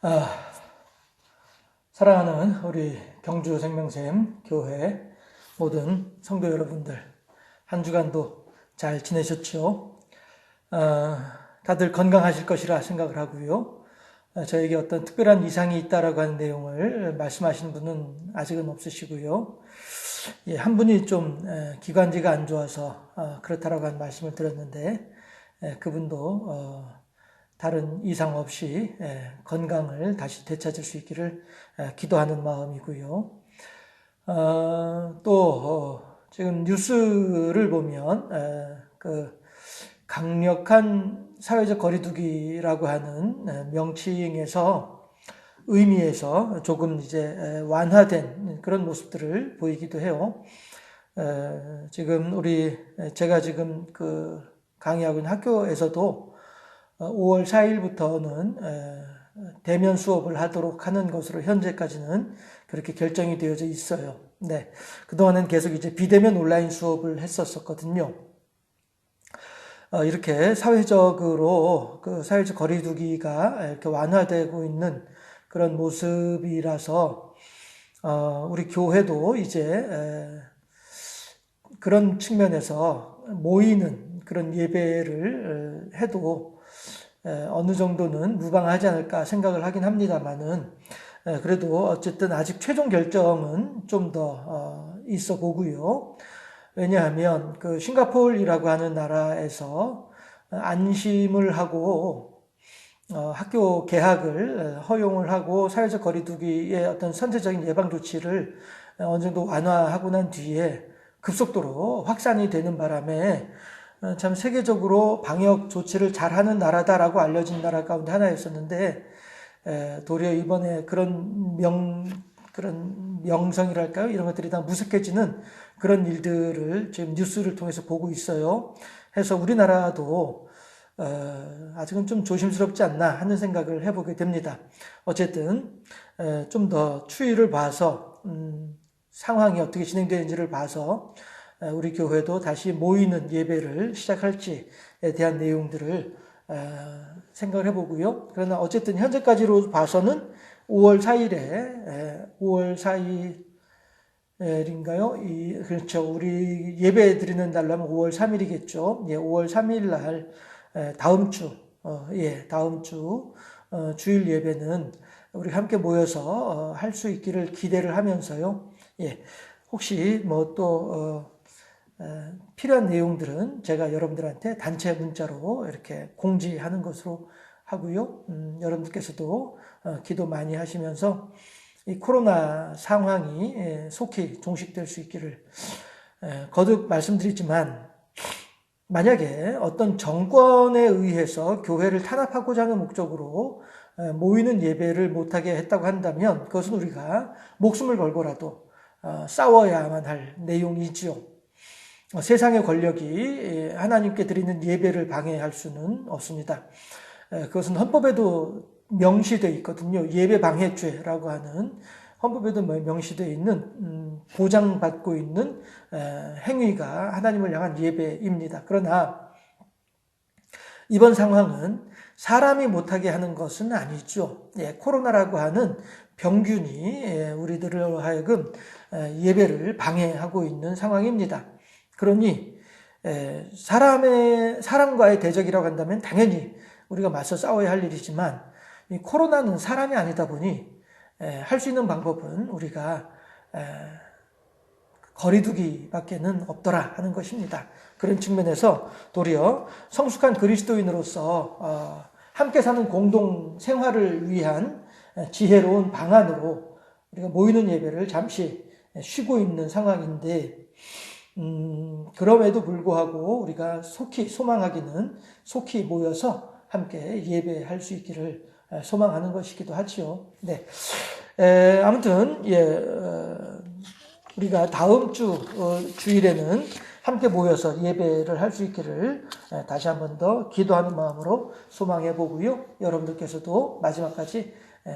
아, 사랑하는 우리 경주 생명샘 교회 모든 성도 여러분들, 한 주간도 잘 지내셨죠? 다들 건강하실 것이라 생각을 하고요. 저에게 어떤 특별한 이상이 있다라고 하는 내용을 말씀하신 분은 아직은 없으시고요. 한 분이 좀 기관지가 안 좋아서 그렇다라고 하는 말씀을 들었는데, 그분도 다른 이상 없이 건강을 다시 되찾을 수 있기를 기도하는 마음이고요. 또 지금 뉴스를 보면 그 강력한 사회적 거리두기라고 하는 명칭에서 의미에서 조금 이제 완화된 그런 모습들을 보이기도 해요. 지금 제가 지금 그 강의하고 있는 학교에서도 5월 4일부터는 대면 수업을 하도록 하는 것으로 현재까지는 그렇게 결정이 되어져 있어요. 네. 그동안은 계속 이제 비대면 온라인 수업을 했었거든요. 이렇게 사회적으로 그 사회적 거리두기가 이렇게 완화되고 있는 그런 모습이라서 우리 교회도 이제 그런 측면에서 모이는 그런 예배를 해도 어느 정도는 무방하지 않을까 생각을 하긴 합니다만은 그래도 어쨌든 아직 최종 결정은 좀 더 있어 보고요. 왜냐하면 그 싱가포르라고 하는 나라에서 안심을 하고 학교 개학을 허용을 하고 사회적 거리두기의 어떤 선제적인 예방 조치를 어느 정도 완화하고 난 뒤에 급속도로 확산이 되는 바람에 참 세계적으로 방역 조치를 잘하는 나라다라고 알려진 나라 가운데 하나였었는데 도리어 이번에 그런 명성이랄까요? 이런 것들이 다 무색해지는 그런 일들을 지금 뉴스를 통해서 보고 있어요. 해서 우리나라도 아직은 좀 조심스럽지 않나 하는 생각을 해보게 됩니다. 어쨌든 좀 더 추이를 봐서 상황이 어떻게 진행되는지를 봐서 우리 교회도 다시 모이는 예배를 시작할지에 대한 내용들을 생각을 해보고요. 그러나 어쨌든 현재까지로 봐서는 5월 4일인가요? 그렇죠. 우리 예배 드리는 날로 하면 5월 3일이겠죠. 예, 5월 3일 날, 다음 주, 다음 주, 주일 예배는 우리 함께 모여서 할 수 있기를 기대를 하면서요. 예, 혹시 뭐 또, 필요한 내용들은 제가 여러분들한테 단체 문자로 이렇게 공지하는 것으로 하고요. 여러분들께서도 기도 많이 하시면서 이 코로나 상황이 속히 종식될 수 있기를 거듭 말씀드리지만 만약에 어떤 정권에 의해서 교회를 탄압하고자 하는 목적으로 모이는 예배를 못하게 했다고 한다면 그것은 우리가 목숨을 걸고라도 싸워야만 할 내용이지요. 세상의 권력이 하나님께 드리는 예배를 방해할 수는 없습니다. 그것은 헌법에도 명시되어 있거든요. 예배 방해죄라고 하는 헌법에도 명시되어 있는 보장받고 있는 행위가 하나님을 향한 예배입니다. 그러나 이번 상황은 사람이 못하게 하는 것은 아니죠. 코로나라고 하는 병균이 우리들을 하여금 예배를 방해하고 있는 상황입니다. 그러니 사람과의 대적이라고 한다면 당연히 우리가 맞서 싸워야 할 일이지만 이 코로나는 사람이 아니다 보니 할 수 있는 방법은 우리가 거리두기밖에는 없더라 하는 것입니다. 그런 측면에서 도리어 성숙한 그리스도인으로서 함께 사는 공동 생활을 위한 지혜로운 방안으로 우리가 모이는 예배를 잠시 쉬고 있는 상황인데 그럼에도 불구하고 우리가 속히 모여서 함께 예배할 수 있기를 소망하는 것이기도 하지요. 네. 아무튼 우리가 다음 주 주일에는 함께 모여서 예배를 할 수 있기를 다시 한 번 더 기도하는 마음으로 소망해 보고요. 여러분들께서도 마지막까지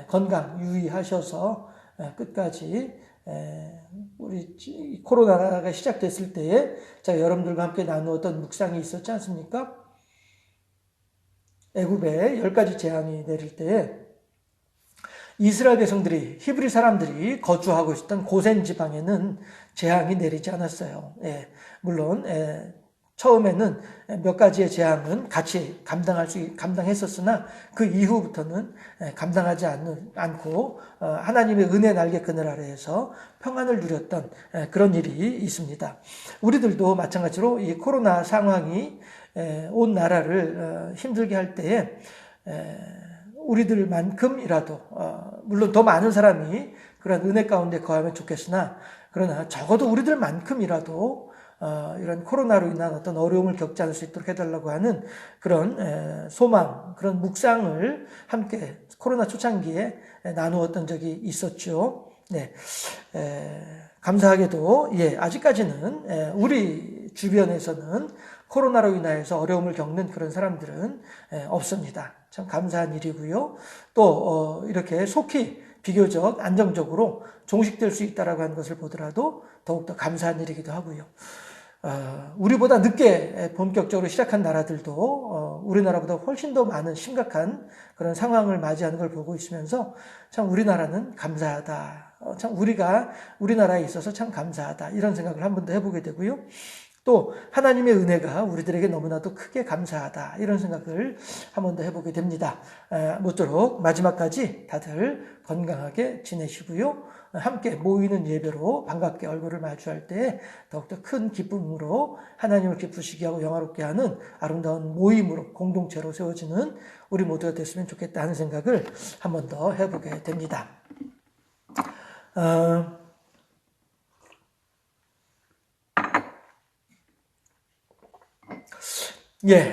건강 유의하셔서 끝까지 우리 코로나가 시작됐을 때에 제가 여러분들과 함께 나누었던 묵상이 있었지 않습니까? 애굽에 10가지 재앙이 내릴 때에 이스라엘 백성들이, 히브리 사람들이 거주하고 있었던 고센 지방에는 재앙이 내리지 않았어요. 물론 처음에는 몇 가지의 재앙은 같이 감당했었으나 그 이후부터는 감당하지 않고 하나님의 은혜 날개 그늘 아래에서 평안을 누렸던 그런 일이 있습니다. 우리들도 마찬가지로 이 코로나 상황이 온 나라를 힘들게 할 때에 우리들만큼이라도 물론 더 많은 사람이 그런 은혜 가운데 거하면 좋겠으나 그러나 적어도 우리들만큼이라도 이런 코로나로 인한 어떤 어려움을 겪지 않을 수 있도록 해달라고 하는 그런 소망, 그런 묵상을 함께 코로나 초창기에 나누었던 적이 있었죠. 네, 감사하게도 아직까지는 우리 주변에서는 코로나로 인하여서 어려움을 겪는 그런 사람들은 없습니다. 참 감사한 일이고요. 또 이렇게 속히 비교적 안정적으로 종식될 수 있다라고 하는 것을 보더라도 더욱더 감사한 일이기도 하고요. 우리보다 늦게 본격적으로 시작한 나라들도 우리나라보다 훨씬 더 많은 심각한 그런 상황을 맞이하는 걸 보고 있으면서 참 우리나라는 감사하다. 참 우리나라에 있어서 참 감사하다. 이런 생각을 한 번 더 해보게 되고요. 또 하나님의 은혜가 우리들에게 너무나도 크게 감사하다. 이런 생각을 한 번 더 해보게 됩니다. 모쪼록 마지막까지 다들 건강하게 지내시고요. 함께 모이는 예배로 반갑게 얼굴을 마주할 때 더욱더 큰 기쁨으로 하나님을 기쁘시게 하고 영화롭게 하는 아름다운 모임으로 공동체로 세워지는 우리 모두가 됐으면 좋겠다 하는 생각을 한 번 더 해보게 됩니다.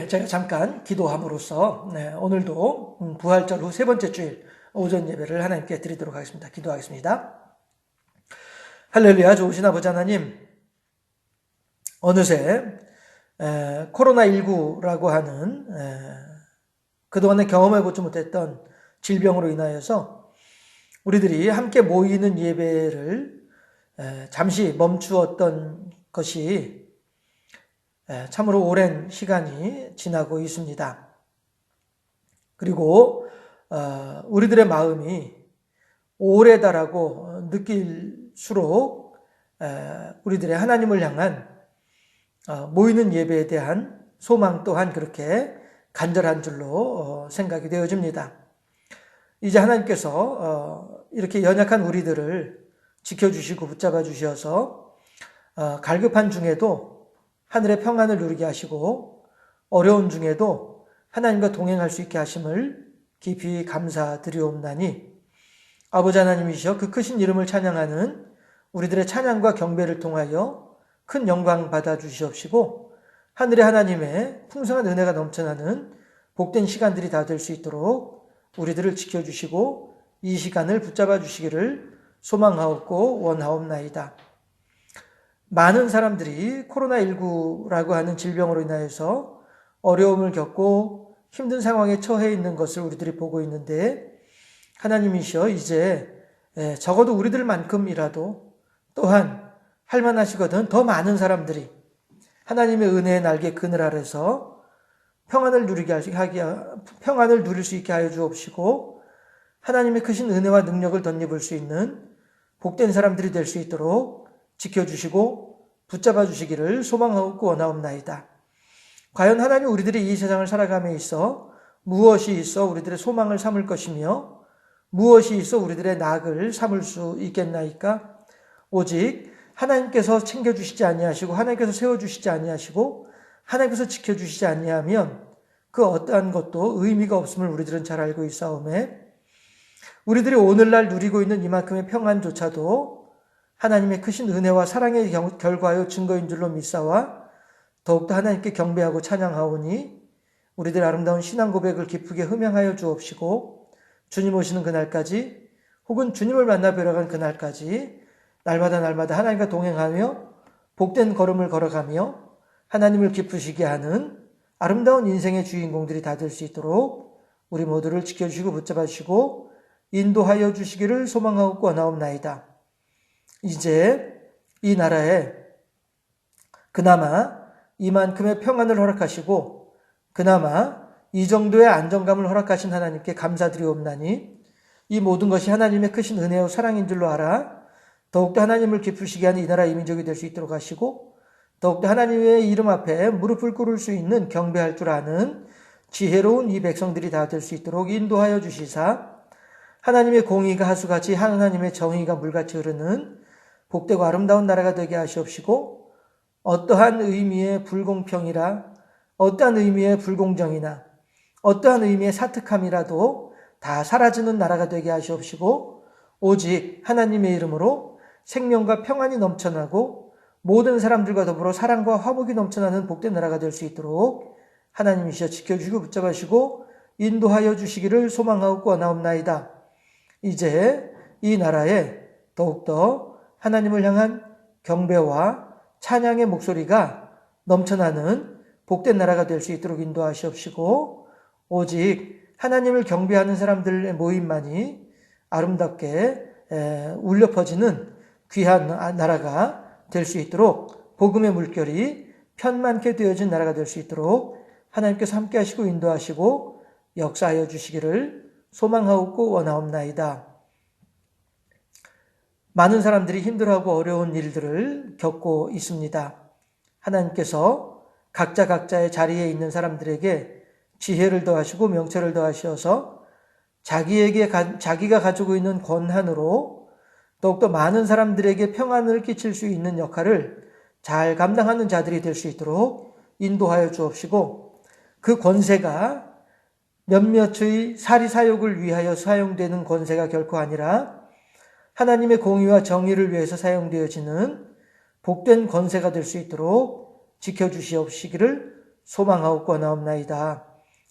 제가 잠깐 기도함으로써 오늘도 부활절 후 세 번째 주일 오전 예배를 하나님께 드리도록 하겠습니다. 기도하겠습니다. 할렐루야. 좋으신 아버지 하나님, 어느새 코로나19라고 하는 그동안에 경험해보지 못했던 질병으로 인하여서 우리들이 함께 모이는 예배를 잠시 멈추었던 것이 참으로 오랜 시간이 지나고 있습니다. 그리고 우리들의 마음이 오래다라고 느낄수록 우리들의 하나님을 향한 모이는 예배에 대한 소망 또한 그렇게 간절한 줄로 생각이 되어집니다. 이제 하나님께서 이렇게 연약한 우리들을 지켜주시고 붙잡아 주셔서 갈급한 중에도 하늘의 평안을 누리게 하시고 어려운 중에도 하나님과 동행할 수 있게 하심을 깊이 감사드리옵나니 아버지 하나님이시여 그 크신 이름을 찬양하는 우리들의 찬양과 경배를 통하여 큰 영광 받아 주시옵시고 하늘의 하나님의 풍성한 은혜가 넘쳐나는 복된 시간들이 다 될 수 있도록 우리들을 지켜주시고 이 시간을 붙잡아 주시기를 소망하옵고 원하옵나이다. 많은 사람들이 코로나19라고 하는 질병으로 인하여서 어려움을 겪고 힘든 상황에 처해 있는 것을 우리들이 보고 있는데 하나님이시여 이제 적어도 우리들만큼이라도 또한 할만하시거든 더 많은 사람들이 하나님의 은혜의 날개 그늘 아래서 평안을 누릴 수 있게 하여 주옵시고 하나님의 크신 은혜와 능력을 덧입을 수 있는 복된 사람들이 될 수 있도록 지켜주시고 붙잡아 주시기를 소망하고 원하옵나이다. 과연 하나님 우리들이 이 세상을 살아감에 있어 무엇이 있어 우리들의 소망을 삼을 것이며 무엇이 있어 우리들의 낙을 삼을 수 있겠나이까? 오직 하나님께서 챙겨주시지 아니하시고 하나님께서 세워주시지 아니하시고 하나님께서 지켜주시지 아니하면 그 어떠한 것도 의미가 없음을 우리들은 잘 알고 있사오매 우리들이 오늘날 누리고 있는 이만큼의 평안조차도 하나님의 크신 은혜와 사랑의 결과요 증거인 줄로 믿사와 더욱더 하나님께 경배하고 찬양하오니 우리들 아름다운 신앙 고백을 기쁘게 흠양하여 주옵시고 주님 오시는 그날까지 혹은 주님을 만나 뵈러 간 그날까지 날마다 하나님과 동행하며 복된 걸음을 걸어가며 하나님을 기쁘시게 하는 아름다운 인생의 주인공들이 다 될 수 있도록 우리 모두를 지켜주시고 붙잡아 주시고 인도하여 주시기를 소망하고 원하옵나이다. 이제 이 나라에 그나마 이만큼의 평안을 허락하시고 그나마 이 정도의 안정감을 허락하신 하나님께 감사드리옵나니 이 모든 것이 하나님의 크신 은혜와 사랑인 줄로 알아 더욱더 하나님을 기쁘시게 하는 이 나라 이민족이 될 수 있도록 하시고 더욱더 하나님의 이름 앞에 무릎을 꿇을 수 있는 경배할 줄 아는 지혜로운 이 백성들이 다 될 수 있도록 인도하여 주시사 하나님의 공의가 하수같이 하나님의 정의가 물같이 흐르는 복되고 아름다운 나라가 되게 하시옵시고 어떠한 의미의 불공평이라 어떠한 의미의 불공정이나 어떠한 의미의 사특함이라도 다 사라지는 나라가 되게 하시옵시고 오직 하나님의 이름으로 생명과 평안이 넘쳐나고 모든 사람들과 더불어 사랑과 화목이 넘쳐나는 복된 나라가 될 수 있도록 하나님이시여 지켜주시고 붙잡으시고 인도하여 주시기를 소망하고 원하옵나이다. 이제 이 나라에 더욱더 하나님을 향한 경배와 찬양의 목소리가 넘쳐나는 복된 나라가 될 수 있도록 인도하시옵시고 오직 하나님을 경배하는 사람들의 모임만이 아름답게 울려 퍼지는 귀한 나라가 될 수 있도록 복음의 물결이 편만케 되어진 나라가 될 수 있도록 하나님께서 함께 하시고 인도하시고 역사하여 주시기를 소망하고 원하옵나이다. 많은 사람들이 힘들어하고 어려운 일들을 겪고 있습니다. 하나님께서 각자의 자리에 있는 사람들에게 지혜를 더하시고 명철을 더하셔서 자기가 가지고 있는 권한으로 더욱더 많은 사람들에게 평안을 끼칠 수 있는 역할을 잘 감당하는 자들이 될 수 있도록 인도하여 주옵시고 그 권세가 몇몇의 사리사욕을 위하여 사용되는 권세가 결코 아니라 하나님의 공의와 정의를 위해서 사용되어지는 복된 권세가 될 수 있도록 지켜주시옵시기를 소망하고 원하옵나이다.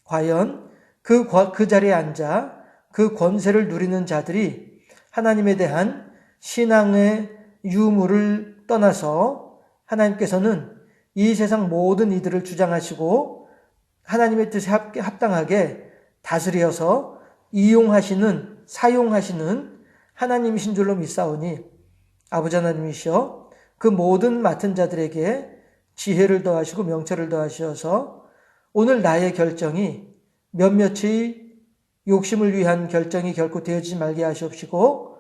과연 그 자리에 앉아 그 권세를 누리는 자들이 하나님에 대한 신앙의 유무를 떠나서 하나님께서는 이 세상 모든 이들을 주장하시고 하나님의 뜻에 합당하게 다스려서 사용하시는 하나님이신 줄로 믿사오니 아버지 하나님이시여 그 모든 맡은 자들에게 지혜를 더하시고 명철을 더하셔서 오늘 나의 결정이 몇몇의 욕심을 위한 결정이 결코 되어지지 말게 하시옵시고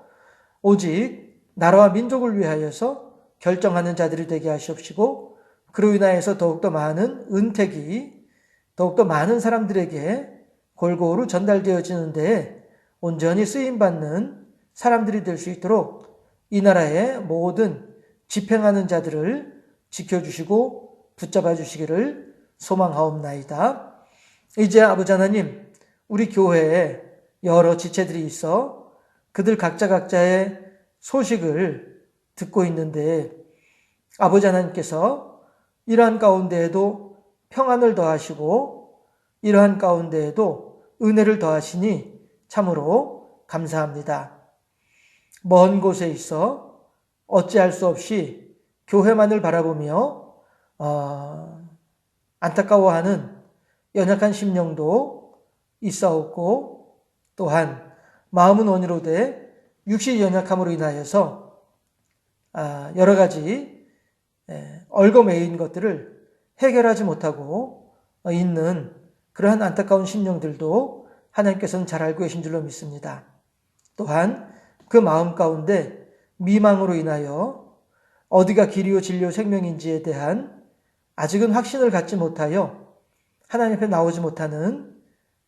오직 나라와 민족을 위하여서 결정하는 자들이 되게 하시옵시고 그로 인하여서 더욱더 많은 은택이 더욱더 많은 사람들에게 골고루 전달되어지는데 온전히 쓰임받는 사람들이 될 수 있도록 이 나라의 모든 집행하는 자들을 지켜주시고 붙잡아 주시기를 소망하옵나이다. 이제 아버지 하나님, 우리 교회에 여러 지체들이 있어 그들 각자의 소식을 듣고 있는데 아버지 하나님께서 이러한 가운데에도 평안을 더하시고 이러한 가운데에도 은혜를 더하시니 참으로 감사합니다. 먼 곳에 있어 어찌할 수 없이 교회만을 바라보며 안타까워하는 연약한 심령도 있사옵고 또한 마음은 원이로되 육신의 연약함으로 인하여서 여러 가지 얽어매인 것들을 해결하지 못하고 있는 그러한 안타까운 심령들도 하나님께서는 잘 알고 계신 줄로 믿습니다. 또한 그 마음 가운데 미망으로 인하여 어디가 길이요 진리요 생명인지에 대한 아직은 확신을 갖지 못하여 하나님 앞에 나오지 못하는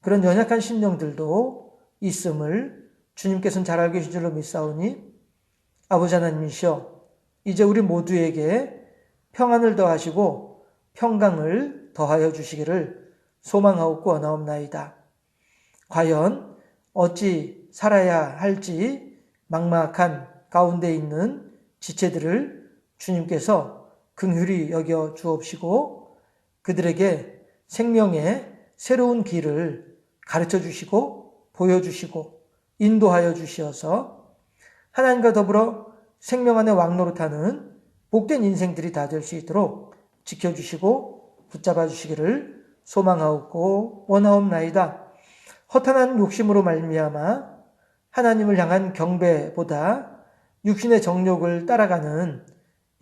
그런 연약한 심령들도 있음을 주님께서는 잘 알고 계신 줄로 믿사오니 아버지 하나님이시여 이제 우리 모두에게 평안을 더하시고 평강을 더하여 주시기를 소망하옵고 원하옵나이다. 과연 어찌 살아야 할지 막막한 가운데 있는 지체들을 주님께서 긍휼히 여겨 주옵시고 그들에게 생명의 새로운 길을 가르쳐 주시고 보여주시고 인도하여 주시어서 하나님과 더불어 생명 안에 왕노릇하는 복된 인생들이 다 될 수 있도록 지켜주시고 붙잡아 주시기를 소망하옵고 원하옵나이다. 허탄한 욕심으로 말미암아 하나님을 향한 경배보다 육신의 정욕을 따라가는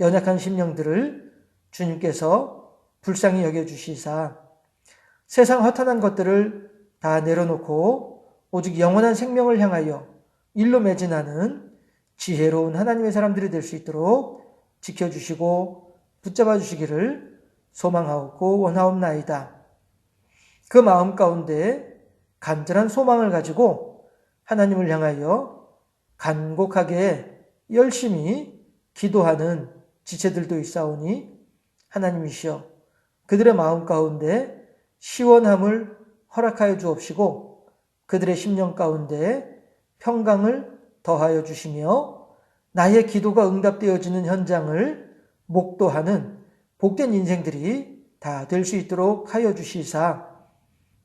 연약한 심령들을 주님께서 불쌍히 여겨주시사 세상 허탄한 것들을 다 내려놓고 오직 영원한 생명을 향하여 일로 매진하는 지혜로운 하나님의 사람들이 될 수 있도록 지켜주시고 붙잡아 주시기를 소망하옵고 원하옵나이다. 그 마음 가운데 간절한 소망을 가지고 하나님을 향하여 간곡하게 열심히 기도하는 지체들도 있사오니 하나님이시여 그들의 마음 가운데 시원함을 허락하여 주옵시고 그들의 심령 가운데 평강을 더하여 주시며 나의 기도가 응답되어지는 현장을 목도하는 복된 인생들이 다 될 수 있도록 하여 주시사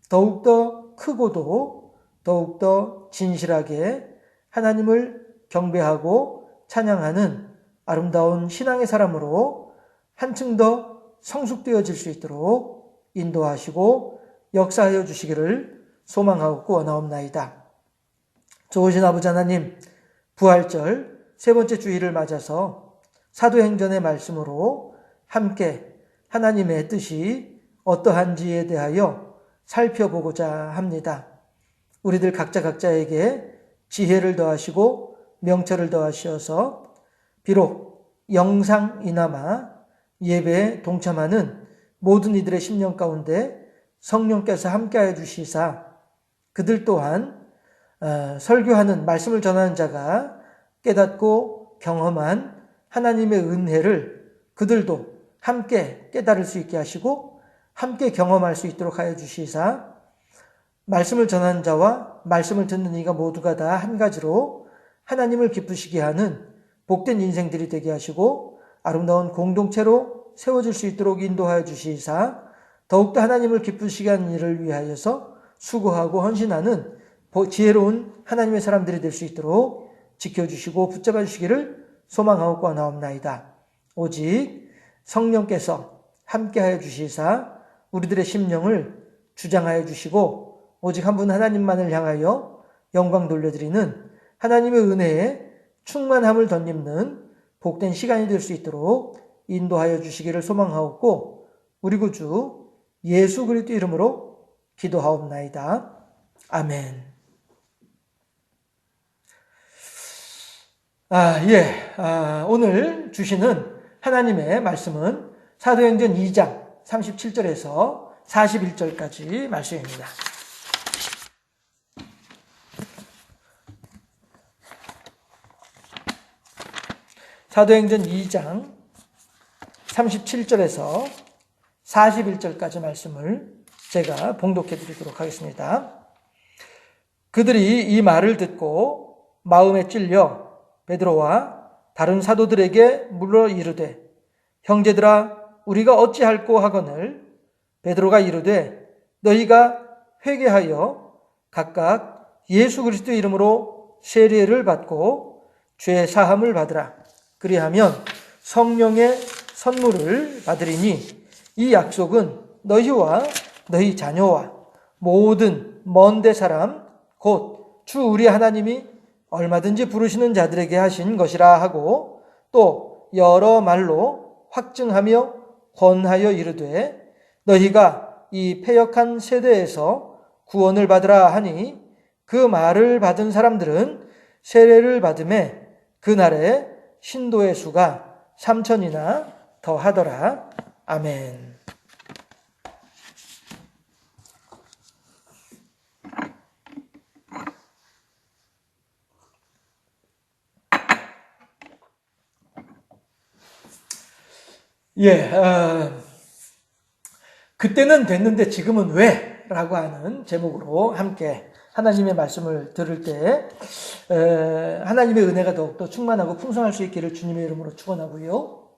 더욱더 크고도 더욱더 진실하게 하나님을 경배하고 찬양하는 아름다운 신앙의 사람으로 한층 더 성숙되어질 수 있도록 인도하시고 역사하여 주시기를 소망하고 원하옵나이다. 좋으신 아버지 하나님, 부활절 세 번째 주일을 맞아서 사도행전의 말씀으로 함께 하나님의 뜻이 어떠한지에 대하여 살펴보고자 합니다. 우리들 각자에게 지혜를 더하시고 명철을 더하시어서 비록 영상이나마 예배에 동참하는 모든 이들의 심령 가운데 성령께서 함께하여 주시사 그들 또한 설교하는 말씀을 전하는 자가 깨닫고 경험한 하나님의 은혜를 그들도 함께 깨달을 수 있게 하시고 함께 경험할 수 있도록 하여 주시사 말씀을 전하는 자와 말씀을 듣는 이가 모두가 다 한 가지로 하나님을 기쁘시게 하는 복된 인생들이 되게 하시고 아름다운 공동체로 세워질 수 있도록 인도하여 주시사 더욱더 하나님을 기쁘시게 하는 일을 위하여서 수고하고 헌신하는 지혜로운 하나님의 사람들이 될 수 있도록 지켜주시고 붙잡아 주시기를 소망하고 원하옵나이다. 오직 성령께서 함께하여 주시사 우리들의 심령을 주장하여 주시고 오직 한 분 하나님만을 향하여 영광 돌려드리는 하나님의 은혜에 충만함을 덧입는 복된 시간이 될 수 있도록 인도하여 주시기를 소망하옵고 우리 구주 예수 그리스도 이름으로 기도하옵나이다. 아멘. 오늘 주시는 하나님의 말씀은 사도행전 2장 37절에서 41절까지 말씀입니다. 사도행전 2장 37절에서 41절까지 말씀을 제가 봉독해 드리도록 하겠습니다. 그들이 이 말을 듣고 마음에 찔려 베드로와 다른 사도들에게 물어 이르되 형제들아 우리가 어찌할꼬 하거늘 베드로가 이르되 너희가 회개하여 각각 예수 그리스도 이름으로 세례를 받고 죄 사함을 받으라. 그리하면 성령의 선물을 받으리니 이 약속은 너희와 너희 자녀와 모든 먼데 사람 곧 주 우리 하나님이 얼마든지 부르시는 자들에게 하신 것이라 하고 또 여러 말로 확증하며 권하여 이르되 너희가 이 패역한 세대에서 구원을 받으라 하니 그 말을 받은 사람들은 세례를 받음에 그날에 신도의 수가 3,000이나 더하더라. 아멘. 그때는 됐는데 지금은 왜? 라고 하는 제목으로 함께 하나님의 말씀을 들을 때 하나님의 은혜가 더욱더 충만하고 풍성할 수 있기를 주님의 이름으로 축원하고요.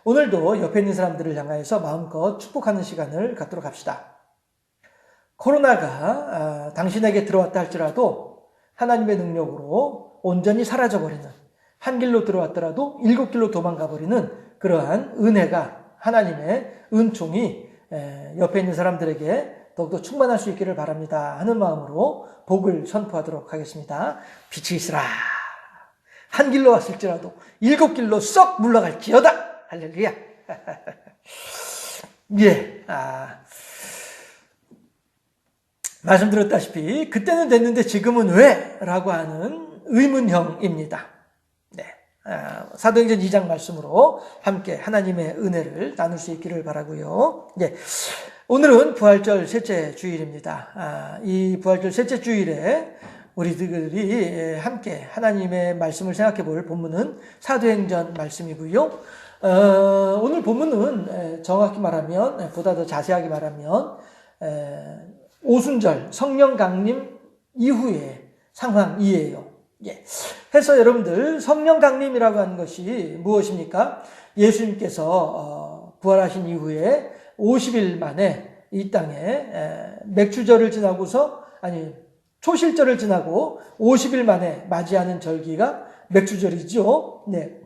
오늘도 옆에 있는 사람들을 향하여서 마음껏 축복하는 시간을 갖도록 합시다. 코로나가 당신에게 들어왔다 할지라도 하나님의 능력으로 온전히 사라져버리는 한 길로 들어왔더라도 7길로 도망가버리는 그러한 은혜가 하나님의 은총이 옆에 있는 사람들에게 더욱더 충만할 수 있기를 바랍니다 하는 마음으로 복을 선포하도록 하겠습니다. 빛이 있으라. 한 길로 왔을지라도 7길로 쏙 물러갈지어다. 할렐루야. 말씀드렸다시피 그때는 됐는데 지금은 왜? 라고 하는 의문형입니다. 네. 사도행전 2장 말씀으로 함께 하나님의 은혜를 나눌 수 있기를 바라고요. 네. 오늘은 부활절 셋째 주일입니다. 이 부활절 셋째 주일에 우리들이 함께 하나님의 말씀을 생각해 볼 본문은 사도행전 말씀이고요. 오늘 본문은 정확히 말하면, 보다 더 자세하게 말하면, 오순절 성령 강림 이후의 상황이에요. 예. 해서 여러분들, 성령 강림이라고 하는 것이 무엇입니까? 예수님께서 부활하신 이후에 50일 만에 이 땅에 맥추절을 지나고서, 초실절을 지나고 50일 만에 맞이하는 절기가 맥추절이죠. 네.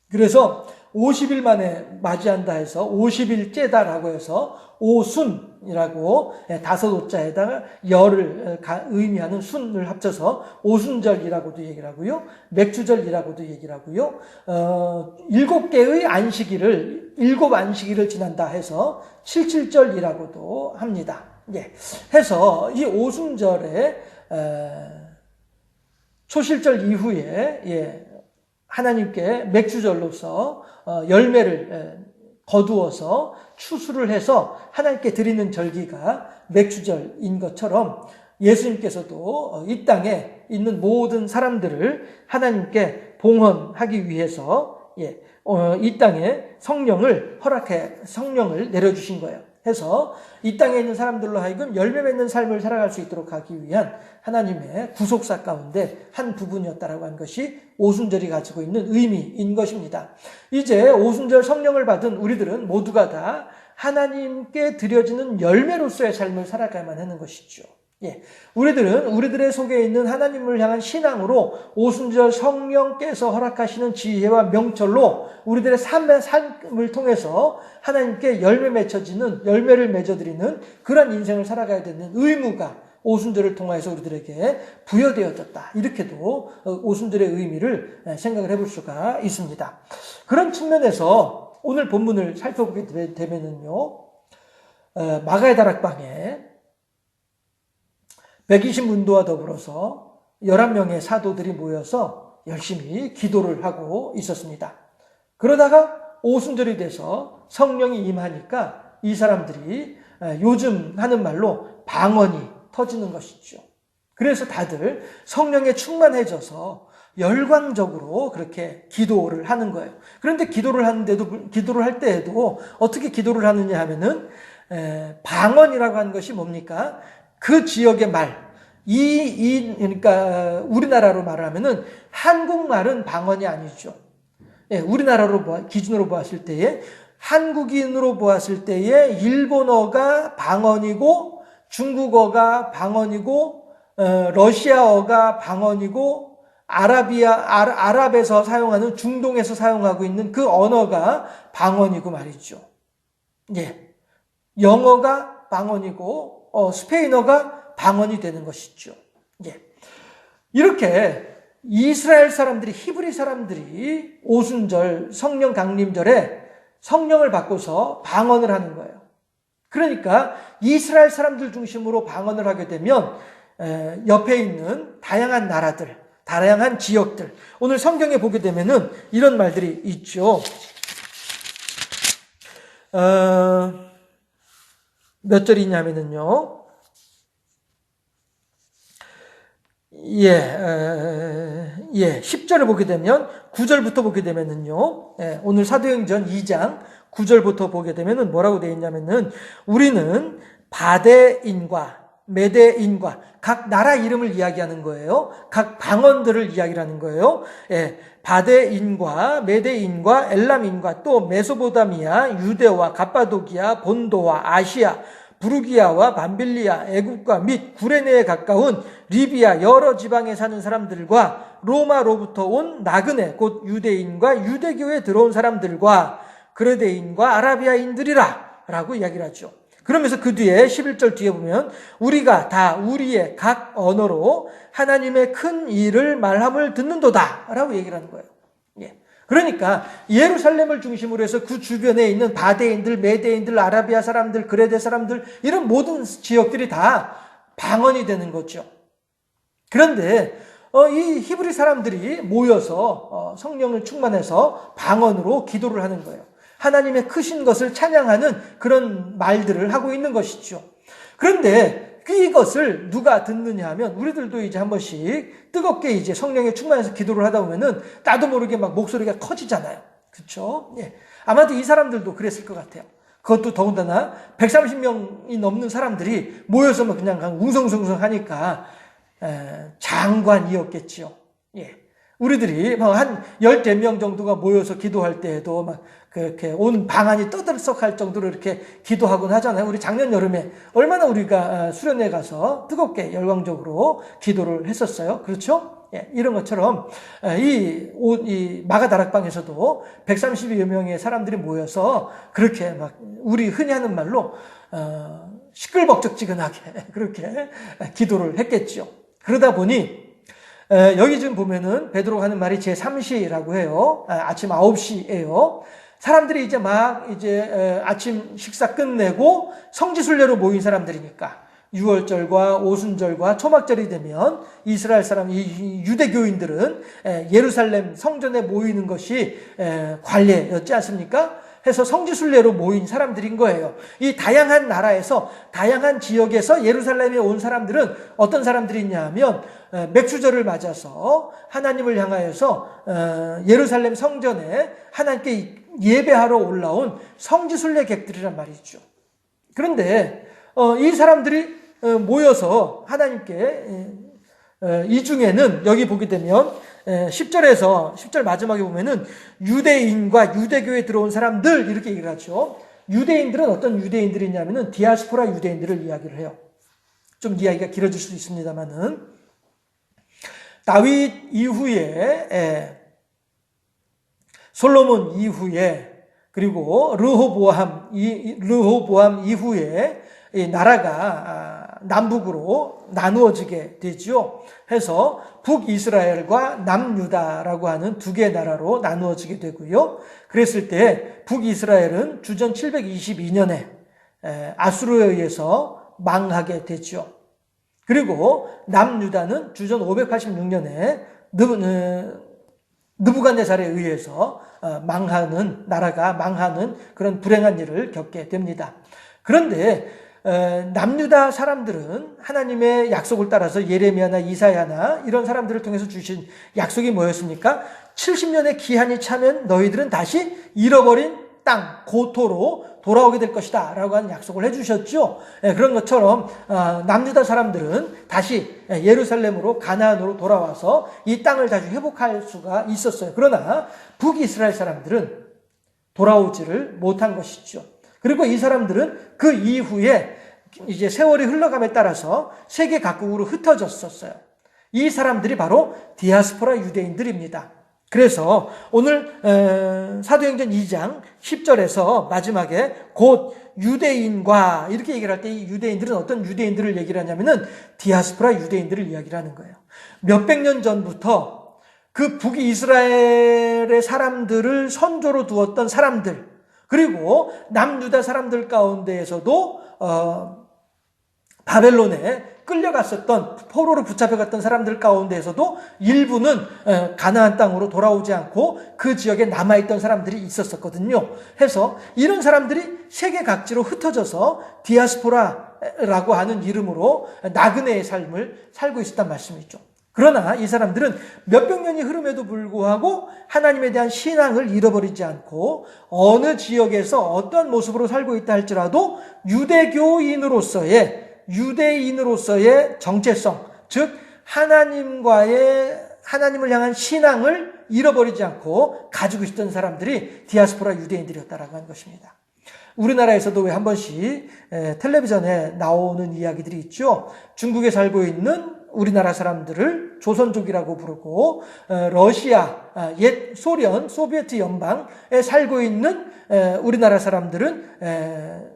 그래서 50일 만에 맞이한다 해서 50일째다라고 해서 오순이라고 다섯 오자에다가 열을 의미하는 순을 합쳐서 오순절이라고도 얘기를 하고요. 맥추절이라고도 얘기를 하고요. 7개의 안식일을 7안식일을 지난다 해서 칠칠절이라고도 합니다. 예. 해서 이 오순절에 초실절 이후에 하나님께 맥추절로서 열매를 거두어서 추수를 해서 하나님께 드리는 절기가 맥추절인 것처럼 예수님께서도 이 땅에 있는 모든 사람들을 하나님께 봉헌하기 위해서 이 땅에 성령을 내려주신 거예요. 해서 이 땅에 있는 사람들로 하여금 열매 맺는 삶을 살아갈 수 있도록 하기 위한 하나님의 구속사 가운데 한 부분이었다라고 하는 것이 오순절이 가지고 있는 의미인 것입니다. 이제 오순절 성령을 받은 우리들은 모두가 다 하나님께 드려지는 열매로서의 삶을 살아가야만 하는 것이죠. 우리들은 우리들의 속에 있는 하나님을 향한 신앙으로 오순절 성령께서 허락하시는 지혜와 명철로 우리들의 삶을 통해서 하나님께 열매를 맺어드리는 그런 인생을 살아가야 되는 의무가 오순절을 통해서 우리들에게 부여되어졌다. 이렇게도 오순절의 의미를 생각을 해볼 수가 있습니다. 그런 측면에서 오늘 본문을 살펴보게 되면은요, 마가의 다락방에 120문도와 더불어서 11명의 사도들이 모여서 열심히 기도를 하고 있었습니다. 그러다가 오순절이 돼서 성령이 임하니까 이 사람들이 요즘 하는 말로 방언이 터지는 것이죠. 그래서 다들 성령에 충만해져서 열광적으로 그렇게 기도를 하는 거예요. 그런데 기도를 할 때에도 어떻게 기도를 하느냐 하면은 방언이라고 하는 것이 뭡니까? 그 지역의 말, 그러니까 우리나라로 말을 하면은 한국말은 방언이 아니죠. 우리나라로 기준으로 보았을 때에 한국인으로 보았을 때에 일본어가 방언이고 중국어가 방언이고 러시아어가 방언이고 아랍에서 사용하는 중동에서 사용하고 있는 그 언어가 방언이고 말이죠. 영어가 방언이고 스페인어가 방언이 되는 것이죠. 이렇게 이스라엘 사람들이, 히브리 사람들이 오순절 성령 강림절에 성령을 받고서 방언을 하는 거예요. 그러니까 이스라엘 사람들 중심으로 방언을 하게 되면 옆에 있는 다양한 나라들, 다양한 지역들, 오늘 성경에 보게 되면은 이런 말들이 있죠. 몇 절이냐면은요. 10절을 보게 되면 9절부터 보게 되면은요. 오늘 사도행전 2장 9절부터 보게 되면은 뭐라고 되어 있냐면은 우리는 바데인과 메데인과 각 나라 이름을 이야기하는 거예요. 각 방언들을 이야기하는 거예요. 바데인과 메데인과 엘람인과 또 메소포타미아, 유대와 갑바도기아, 본도와 아시아, 부르기아와 밤빌리아, 애국과 및 구레네에 가까운 리비아 여러 지방에 사는 사람들과 로마로부터 온 나그네 곧 유대인과 유대교에 들어온 사람들과 그레데인과 아라비아인들이라 라고 이야기를 하죠. 그러면서 그 뒤에 11절 뒤에 보면 우리가 다 우리의 각 언어로 하나님의 큰 일을 말함을 듣는도다 라고 얘기를 하는 거예요. 그러니까 예루살렘을 중심으로 해서 그 주변에 있는 바데인들, 메데인들, 아라비아 사람들, 그레데 사람들 이런 모든 지역들이 다 방언이 되는 거죠. 그런데 이 히브리 사람들이 모여서 성령을 충만해서 방언으로 기도를 하는 거예요. 하나님의 크신 것을 찬양하는 그런 말들을 하고 있는 것이죠. 그런데 이것을 누가 듣느냐 하면 우리들도 이제 한 번씩 뜨겁게 이제 성령에 충만해서 기도를 하다 보면은 나도 모르게 막 목소리가 커지잖아요. 그렇죠? 예. 아마도 이 사람들도 그랬을 것 같아요. 그것도 더군다나 130명이 넘는 사람들이 모여서 막 그냥 웅성웅성 하니까 장관이었겠지요. 예. 우리들이 한 10명 정도가 모여서 기도할 때에도 막 그렇게 온 방안이 떠들썩할 정도로 이렇게 기도하곤 하잖아요. 우리 작년 여름에 얼마나 우리가 수련회 가서 뜨겁게 열광적으로 기도를 했었어요. 그렇죠? 예, 이런 것처럼 이 마가 다락방에서도 130여 명의 사람들이 모여서 그렇게 막 우리 흔히 하는 말로 시끌벅적지근하게 그렇게 기도를 했겠죠. 그러다 보니 여기 지금 보면은 베드로가 하는 말이 제3시라고 해요. 아침 9시예요. 사람들이 이제 막 아침 식사 끝내고 성지순례로 모인 사람들이니까 유월절과 오순절과 초막절이 되면 이스라엘 사람, 이 유대교인들은 예루살렘 성전에 모이는 것이 관례였지 않습니까? 해서 성지순례로 모인 사람들인 거예요. 이 다양한 나라에서 다양한 지역에서 예루살렘에 온 사람들은 어떤 사람들이냐 하면 맥주절을 맞아서 하나님을 향하여서 예루살렘 성전에 하나님께 예배하러 올라온 성지순례객들이란 말이죠. 그런데 이 사람들이 모여서 하나님께 이 중에는 여기 보게 되면 10절 마지막에 보면은 유대인과 유대교에 들어온 사람들 이렇게 얘기를 하죠. 유대인들은 어떤 유대인들이냐면은 디아스포라 유대인들을 이야기를 해요. 좀 이야기가 길어질 수 있습니다만은 다윗 이후에 솔로몬 이후에 그리고 르호보암 이후에 이 나라가 남북으로 나누어지게 되죠. 해서 북이스라엘과 남유다라고 하는 두 개의 나라로 나누어지게 되고요. 그랬을 때 북이스라엘은 주전 722년에 아수르에 의해서 망하게 되죠. 그리고 남유다는 주전 586년에 느부갓네살에 의해서 나라가 망하는 그런 불행한 일을 겪게 됩니다. 그런데 남유다 사람들은 하나님의 약속을 따라서 예레미야나 이사야나 이런 사람들을 통해서 주신 약속이 뭐였습니까? 70년의 기한이 차면 너희들은 다시 잃어버린 땅, 고토로 돌아오게 될 것이다 라고 하는 약속을 해주셨죠. 그런 것처럼 남유다 사람들은 다시 예루살렘으로 가나안으로 돌아와서 이 땅을 다시 회복할 수가 있었어요. 그러나 북이스라엘 사람들은 돌아오지를 못한 것이죠. 그리고 이 사람들은 그 이후에 이제 세월이 흘러감에 따라서 세계 각국으로 흩어졌었어요. 이 사람들이 바로 디아스포라 유대인들입니다. 그래서 오늘 사도행전 2장 10절에서 마지막에 곧 유대인과 이렇게 얘기를 할 때 이 유대인들은 어떤 유대인들을 얘기를 하냐면은 디아스포라 유대인들을 이야기를 하는 거예요. 몇백 년 전부터 그 북이스라엘의 사람들을 선조로 두었던 사람들, 그리고 남유다 사람들 가운데에서도 바벨론에 끌려갔었던 포로로 붙잡혀갔던 사람들 가운데에서도 일부는 가나안 땅으로 돌아오지 않고 그 지역에 남아있던 사람들이 있었거든요. 해서 이런 사람들이 세계 각지로 흩어져서 디아스포라라고 하는 이름으로 나그네의 삶을 살고 있었단 말씀이죠. 그러나 이 사람들은 몇백 년이 흐름에도 불구하고 하나님에 대한 신앙을 잃어버리지 않고 어느 지역에서 어떤 모습으로 살고 있다 할지라도 유대인으로서의 정체성, 즉 하나님을 향한 신앙을 잃어버리지 않고 가지고 있던 사람들이 디아스포라 유대인들이었다라고 하는 것입니다. 우리나라에서도 왜 한 번씩 텔레비전에 나오는 이야기들이 있죠. 중국에 살고 있는 우리나라 사람들을 조선족이라고 부르고 러시아, 옛 소련, 소비에트 연방에 살고 있는 우리나라 사람들은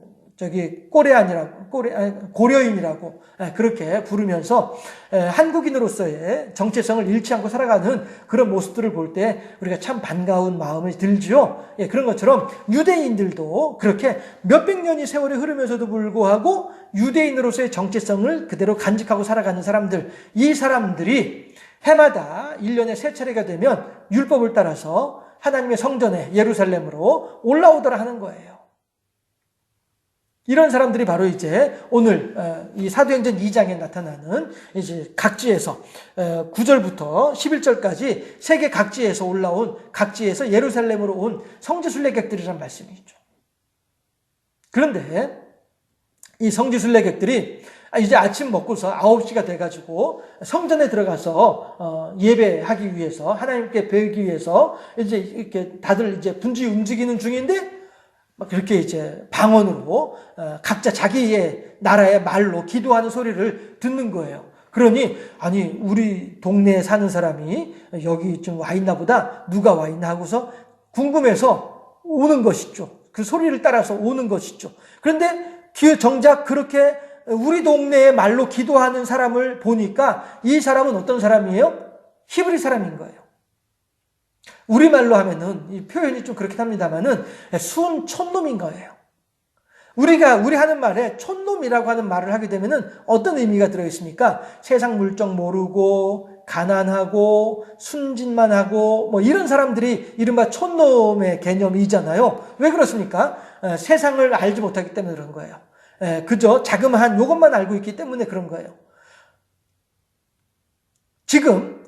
고려인이라고 그렇게 부르면서 한국인으로서의 정체성을 잃지 않고 살아가는 그런 모습들을 볼 때 우리가 참 반가운 마음이 들죠. 그런 것처럼 유대인들도 그렇게 몇백 년이 세월이 흐르면서도 불구하고 유대인으로서의 정체성을 그대로 간직하고 살아가는 사람들, 이 사람들이 해마다 1년에 3차례가 되면 율법을 따라서 하나님의 성전에 예루살렘으로 올라오더라 하는 거예요. 이런 사람들이 바로 이제 오늘 이 사도행전 2장에 나타나는 이제 각지에서 9절부터 11절까지 세계 각지에서 올라온, 각지에서 예루살렘으로 온 성지순례객들이란 말씀이죠. 그런데 이 성지순례객들이 이제 아침 먹고서 9시가 돼가지고 성전에 들어가서 예배하기 위해서, 하나님께 배우기 위해서 이제 이렇게 다들 이제 분주히 움직이는 중인데 막 그렇게 이제 방언으로 각자 자기의 나라의 말로 기도하는 소리를 듣는 거예요. 그러니 아니 우리 동네에 사는 사람이 여기 좀 와 있나 보다, 누가 와 있나 하고서 궁금해서 오는 것이죠. 그 소리를 따라서 오는 것이죠. 그런데 정작 그렇게 우리 동네의 말로 기도하는 사람을 보니까 이 사람은 어떤 사람이에요? 히브리 사람인 거예요. 우리말로 하면은 이 표현이 좀 그렇긴 합니다만은 순 촌놈인 거예요. 우리 하는 말에 촌놈이라고 하는 말을 하게 되면은 어떤 의미가 들어 있습니까? 세상 물정 모르고 가난하고 순진만 하고 뭐 이런 사람들이 이른바 촌놈의 개념이잖아요. 왜 그렇습니까? 세상을 알지 못하기 때문에 그런 거예요. 그저 자그마한 요것만 알고 있기 때문에 그런 거예요. 지금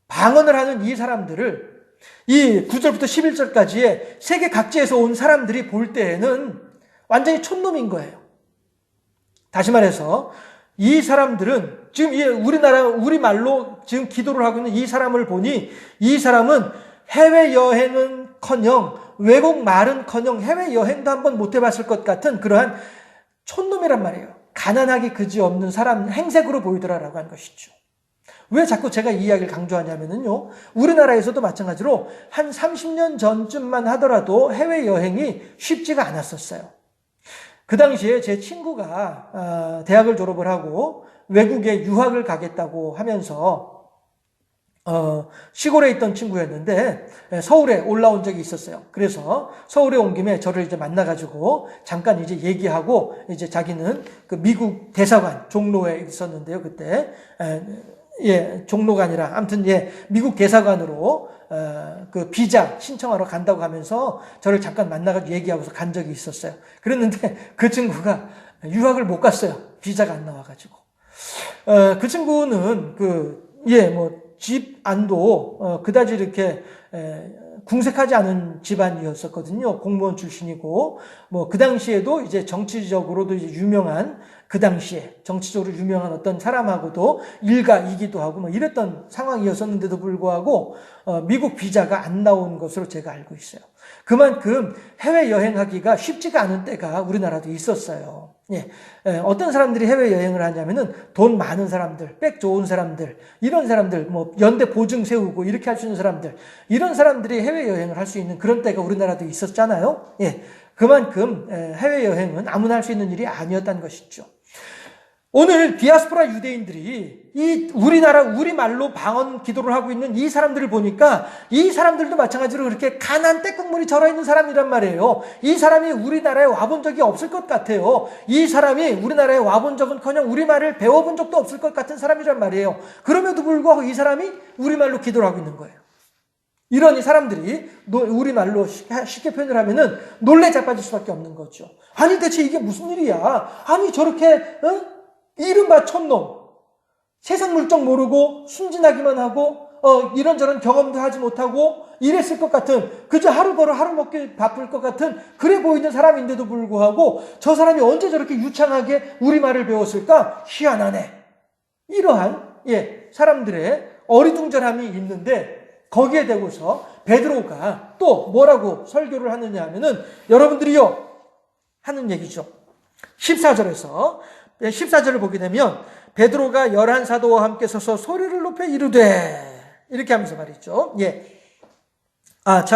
방언을 하는 이 사람들을 이 9절부터 11절까지의 세계 각지에서 온 사람들이 볼 때에는 완전히 촌놈인 거예요. 다시 말해서 이 사람들은 지금 우리말로 지금 기도를 하고 있는 이 사람을 보니 이 사람은 해외여행은커녕 외국 말은커녕 해외여행도 한번 못 해봤을 것 같은 그러한 촌놈이란 말이에요. 가난하기 그지없는 사람 행색으로 보이더라라고 하는 것이죠. 왜 자꾸 제가 이 이야기를 강조하냐면요. 우리나라에서도 마찬가지로 한 30년 전쯤만 하더라도 해외여행이 쉽지가 않았었어요. 그 당시에 제 친구가 대학을 졸업을 하고 외국에 유학을 가겠다고 하면서 시골에 있던 친구였는데 서울에 올라온 적이 있었어요. 그래서 서울에 온 김에 저를 이제 만나가지고 잠깐 이제 얘기하고 이제 자기는 그 미국 대사관 종로에 있었는데요. 그때 종로가 아니라 아무튼 미국 대사관으로 그 비자 신청하러 간다고 하면서 저를 잠깐 만나가지고 얘기하고서 간 적이 있었어요. 그랬는데 그 친구가 유학을 못 갔어요. 비자가 안 나와가지고. 그 친구는 집 안도 그다지 이렇게 궁색하지 않은 집안이었었거든요. 공무원 출신이고 그 당시에도 이제 정치적으로도 이제 유명한, 그 당시에 정치적으로 유명한 어떤 사람하고도 일가이기도 하고 이랬던 상황이었었는데도 불구하고 미국 비자가 안 나온 것으로 제가 알고 있어요. 그만큼 해외여행하기가 쉽지가 않은 때가 우리나라도 있었어요. 어떤 사람들이 해외여행을 하냐면은 돈 많은 사람들, 백 좋은 사람들, 이런 사람들, 연대 보증 세우고 이렇게 할 수 있는 사람들, 이런 사람들이 해외여행을 할 수 있는 그런 때가 우리나라도 있었잖아요. 그만큼 해외여행은 아무나 할 수 있는 일이 아니었다는 것이죠. 오늘 디아스포라 유대인들이 이 우리말로 방언 기도를 하고 있는 이 사람들을 보니까 이 사람들도 마찬가지로 그렇게 가난 떼국물이 절어있는 사람이란 말이에요. 이 사람이 우리나라에 와본 적이 없을 것 같아요. 이 사람이 우리나라에 와본 적은커녕 우리말을 배워본 적도 없을 것 같은 사람이란 말이에요. 그럼에도 불구하고 이 사람이 우리말로 기도를 하고 있는 거예요. 이런 이 사람들이 우리말로 쉽게 표현을 하면은 놀래 자빠질 수밖에 없는 거죠. 아니 대체 이게 무슨 일이야? 아니 저렇게 이른바 촌놈, 세상 물정 모르고 순진하기만 하고 이런저런 경험도 하지 못하고 이랬을 것 같은, 그저 하루 벌어 하루 먹기 바쁠 것 같은 그래 보이는 사람인데도 불구하고 저 사람이 언제 저렇게 유창하게 우리말을 배웠을까? 희한하네. 이러한 사람들의 어리둥절함이 있는데 거기에 대고서 베드로가 또 뭐라고 설교를 하느냐 하면은 여러분들이요 하는 얘기죠. 14절을 보게 되면 베드로가 11사도와 함께 서서 소리를 높여 이르되, 이렇게 하면서 말이죠.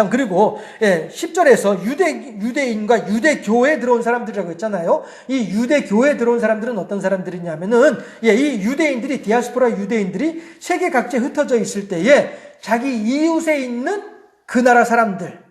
그리고 10절에서 유대인과 유대교회에 들어온 사람들이라고 했잖아요. 이 유대교회에 들어온 사람들은 어떤 사람들이냐면은 이 유대인들이, 디아스포라 유대인들이 세계 각지에 흩어져 있을 때에 자기 이웃에 있는 그 나라 사람들,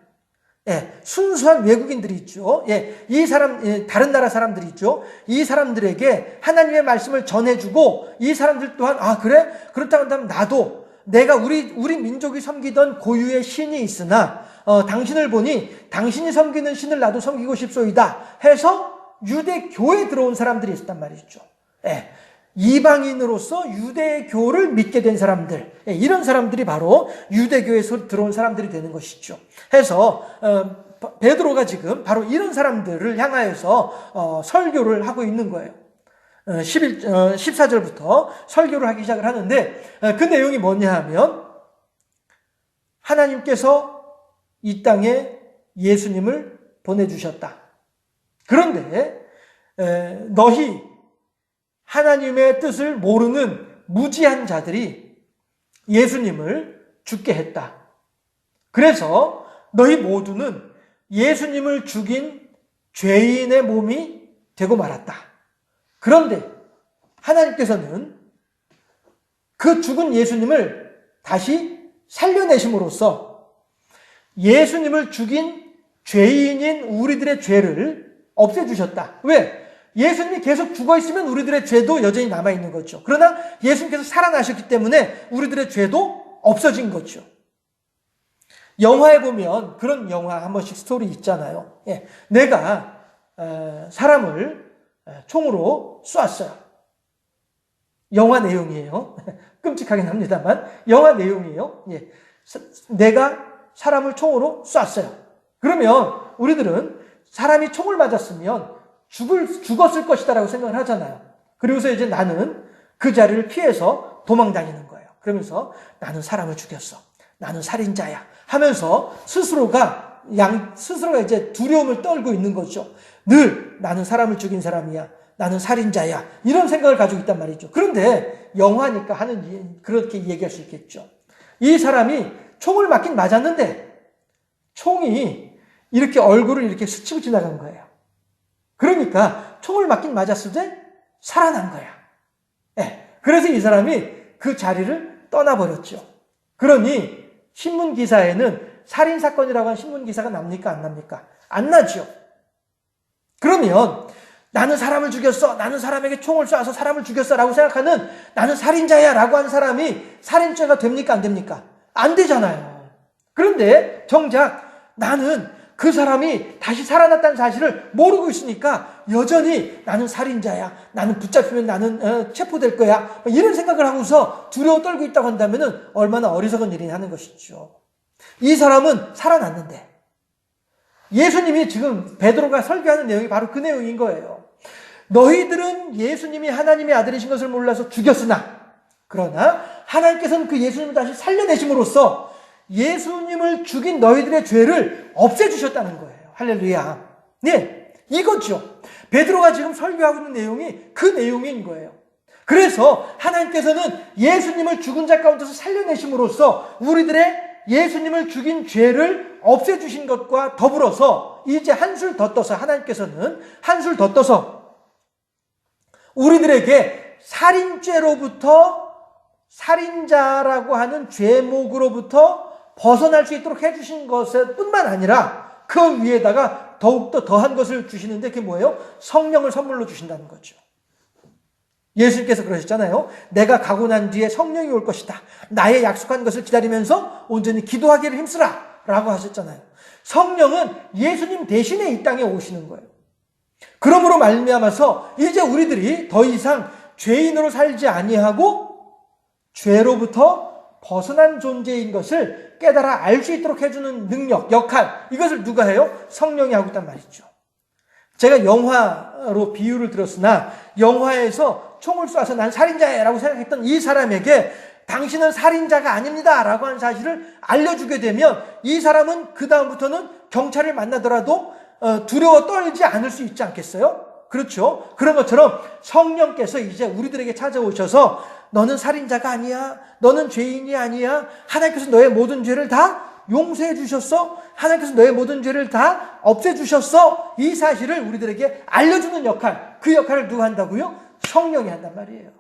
순수한 외국인들이 있죠. 이 사람, 다른 나라 사람들이 있죠. 이 사람들에게 하나님의 말씀을 전해주고, 이 사람들 또한, 그래? 그렇다고 한다면 나도 내가 우리 민족이 섬기던 고유의 신이 있으나 당신을 보니 당신이 섬기는 신을 나도 섬기고 싶소이다 해서 유대교에 들어온 사람들이 있었단 말이죠. 예, 이방인으로서 유대교를 믿게 된 사람들, 예, 이런 사람들이 바로 유대교에서 들어온 사람들이 되는 것이죠. 해서 베드로가 지금 바로 이런 사람들을 향하여서 설교를 하고 있는 거예요. 14절부터 설교를 하기 시작을 하는데 그 내용이 뭐냐 하면 하나님께서 이 땅에 예수님을 보내주셨다. 그런데 너희 하나님의 뜻을 모르는 무지한 자들이 예수님을 죽게 했다. 그래서 너희 모두는 예수님을 죽인 죄인의 몸이 되고 말았다. 그런데 하나님께서는 그 죽은 예수님을 다시 살려내심으로써 예수님을 죽인 죄인인 우리들의 죄를 없애주셨다. 왜? 예수님이 계속 죽어있으면 우리들의 죄도 여전히 남아있는 거죠. 그러나 예수님께서 살아나셨기 때문에 우리들의 죄도 없어진 거죠. 영화에 보면 그런 영화 한 번씩 스토리 있잖아요. 예, 내가 사람을 총으로 쏘았어요. 영화 내용이에요. 끔찍하긴 합니다만 영화 내용이에요. 예, 내가 사람을 총으로 쏘았어요. 그러면 우리들은 사람이 총을 맞았으면 죽었을 것이다 라고 생각을 하잖아요. 그리고서 이제 나는 그 자리를 피해서 도망다니는 거예요. 그러면서 나는 사람을 죽였어. 나는 살인자야. 하면서 스스로가 이제 두려움을 떨고 있는 거죠. 늘 나는 사람을 죽인 사람이야. 나는 살인자야. 이런 생각을 가지고 있단 말이죠. 그런데 영화니까 그렇게 얘기할 수 있겠죠. 이 사람이 총을 맞긴 맞았는데 총이 이렇게 얼굴을 이렇게 스치고 지나간 거예요. 그러니까 총을 맞긴 맞았을 때 살아난 거야. 네. 그래서 이 사람이 그 자리를 떠나버렸죠. 그러니 신문 기사에는 살인사건이라고 한 신문 기사가 납니까? 안 납니까? 안 나죠. 그러면 나는 사람을 죽였어. 나는 사람에게 총을 쏴서 사람을 죽였어. 라고 생각하는 나는 살인자야. 라고 한 사람이 살인죄가 됩니까? 안 됩니까? 안 되잖아요. 그런데 정작 나는 그 사람이 다시 살아났다는 사실을 모르고 있으니까 여전히 나는 살인자야. 나는 붙잡히면 나는 체포될 거야. 이런 생각을 하고서 두려워 떨고 있다고 한다면 얼마나 어리석은 일이냐 하는 것이죠. 이 사람은 살아났는데 예수님이 지금 베드로가 설교하는 내용이 바로 그 내용인 거예요. 너희들은 예수님이 하나님의 아들이신 것을 몰라서 죽였으나 그러나 하나님께서는 그 예수님을 다시 살려내심으로써 예수님을 죽인 너희들의 죄를 없애주셨다는 거예요. 할렐루야. 네, 이거죠. 베드로가 지금 설교하고 있는 내용이 그 내용인 거예요. 그래서 하나님께서는 예수님을 죽은 자 가운데서 살려내심으로써 우리들의 예수님을 죽인 죄를 없애주신 것과 더불어서 이제 한술 더 떠서 하나님께서는 한술 더 떠서 우리들에게 살인죄로부터 살인자라고 하는 죄목으로부터 벗어날 수 있도록 해주신 것을 뿐만 아니라 그 위에다가 더욱더 더한 것을 주시는데 그게 뭐예요? 성령을 선물로 주신다는 거죠. 예수님께서 그러셨잖아요. 내가 가고 난 뒤에 성령이 올 것이다. 나의 약속한 것을 기다리면서 온전히 기도하기를 힘쓰라 라고 하셨잖아요. 성령은 예수님 대신에 이 땅에 오시는 거예요. 그러므로 말미암아서 이제 우리들이 더 이상 죄인으로 살지 아니하고 죄로부터 벗어난 존재인 것을 깨달아 알 수 있도록 해주는 능력, 역할, 이것을 누가 해요? 성령이 하고 있단 말이죠. 제가 영화로 비유를 들었으나 영화에서 총을 쏴서 난 살인자야라고 생각했던 이 사람에게 당신은 살인자가 아닙니다 라고 하는 사실을 알려주게 되면 이 사람은 그 다음부터는 경찰을 만나더라도 두려워 떨지 않을 수 있지 않겠어요? 그렇죠. 그런 것처럼 성령께서 이제 우리들에게 찾아오셔서 너는 살인자가 아니야. 너는 죄인이 아니야. 하나님께서 너의 모든 죄를 다 용서해 주셨어. 하나님께서 너의 모든 죄를 다 없애 주셨어. 이 사실을 우리들에게 알려주는 역할, 그 역할을 누가 한다고요? 성령이 한단 말이에요.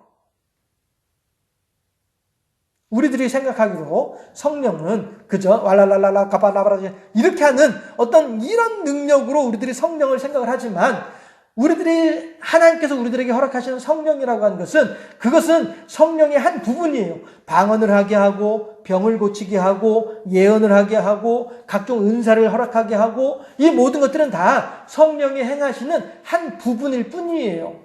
우리들이 생각하기로 성령은 그저 왈랄랄랄라 가발라바라 이렇게 하는 어떤 이런 능력으로 우리들이 성령을 생각을 하지만 우리들이 하나님께서 우리들에게 허락하시는 성령이라고 하는 것은 그것은 성령의 한 부분이에요. 방언을 하게 하고 병을 고치게 하고 예언을 하게 하고 각종 은사를 허락하게 하고 이 모든 것들은 다 성령이 행하시는 한 부분일 뿐이에요.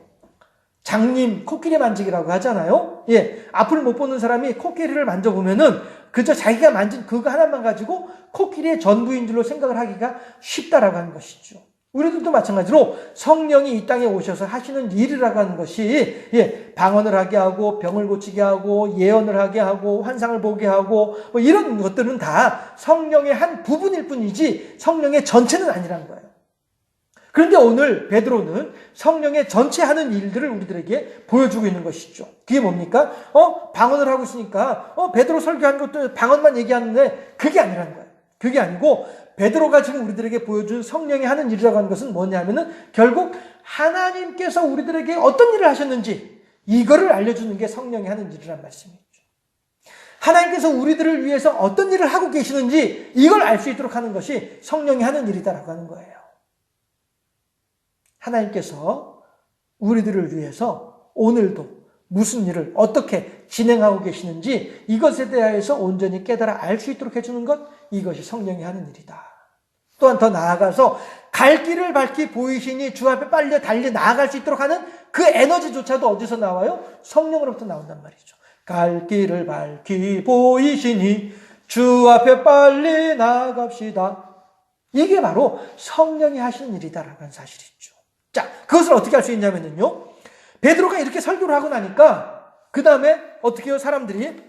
장님 코끼리 만지기라고 하잖아요. 예, 앞을 못 보는 사람이 코끼리를 만져보면은 그저 자기가 만진 그거 하나만 가지고 코끼리의 전부인 줄로 생각을 하기가 쉽다라고 하는 것이죠. 우리들도 마찬가지로 성령이 이 땅에 오셔서 하시는 일이라고 하는 것이 방언을 하게 하고 병을 고치게 하고 예언을 하게 하고 환상을 보게 하고 뭐 이런 것들은 다 성령의 한 부분일 뿐이지 성령의 전체는 아니라는 거예요. 그런데 오늘 베드로는 성령의 전체 하는 일들을 우리들에게 보여주고 있는 것이죠. 그게 뭡니까? 방언을 하고 있으니까 베드로 설교하는 것도 방언만 얘기하는데 그게 아니라는 거예요. 그게 아니고 베드로가 지금 우리들에게 보여준 성령이 하는 일이라고 하는 것은 뭐냐면은 결국 하나님께서 우리들에게 어떤 일을 하셨는지 이거를 알려주는 게 성령이 하는 일이란 말씀이죠. 하나님께서 우리들을 위해서 어떤 일을 하고 계시는지 이걸 알 수 있도록 하는 것이 성령이 하는 일이다라고 하는 거예요. 하나님께서 우리들을 위해서 오늘도 무슨 일을 어떻게 진행하고 계시는지 이것에 대해서 온전히 깨달아 알 수 있도록 해주는 것, 이것이 성령이 하는 일이다. 또한 더 나아가서 갈 길을 밝히 보이시니 주 앞에 빨리 달리 나아갈 수 있도록 하는 그 에너지조차도 어디서 나와요? 성령으로부터 나온단 말이죠. 갈 길을 밝히 보이시니 주 앞에 빨리 나아갑시다. 이게 바로 성령이 하시는 일이다라고 하는 사실이죠. 자, 그것을 어떻게 할 수 있냐면요. 베드로가 이렇게 설교를 하고 나니까 그 다음에 어떻게 해요? 사람들이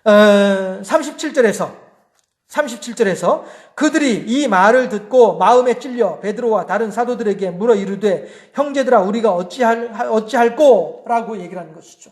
37절에서 그들이 이 말을 듣고 마음에 찔려 베드로와 다른 사도들에게 물어 이르되 형제들아 우리가 어찌할꼬? 라고 얘기를 하는 것이죠.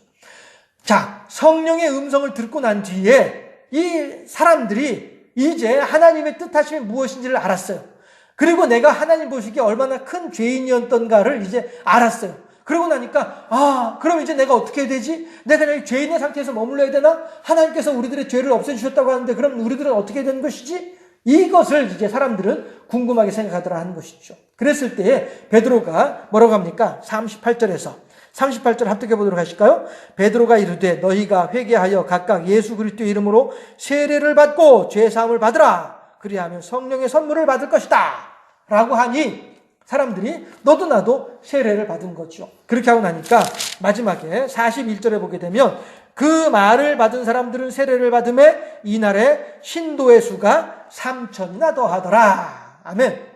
자, 성령의 음성을 듣고 난 뒤에 이 사람들이 이제 하나님의 뜻하심이 무엇인지를 알았어요. 그리고 내가 하나님 보시기에 얼마나 큰 죄인이었던가를 이제 알았어요. 그러고 나니까 그럼 이제 내가 어떻게 해야 되지? 내가 그냥 죄인의 상태에서 머물러야 되나? 하나님께서 우리들의 죄를 없애주셨다고 하는데 그럼 우리들은 어떻게 되는 것이지? 이것을 이제 사람들은 궁금하게 생각하더라 하는 것이죠. 그랬을 때 베드로가 뭐라고 합니까? 38절 합독해 보도록 하실까요? 베드로가 이르되 너희가 회개하여 각각 예수 그리스도의 이름으로 세례를 받고 죄사함을 받으라. 그리하면 성령의 선물을 받을 것이다. 라고 하니 사람들이 너도 나도 세례를 받은 거죠. 그렇게 하고 나니까 마지막에 41절에 보게 되면 그 말을 받은 사람들은 세례를 받음에 이날에 신도의 수가 3,000이나 더하더라. 아멘.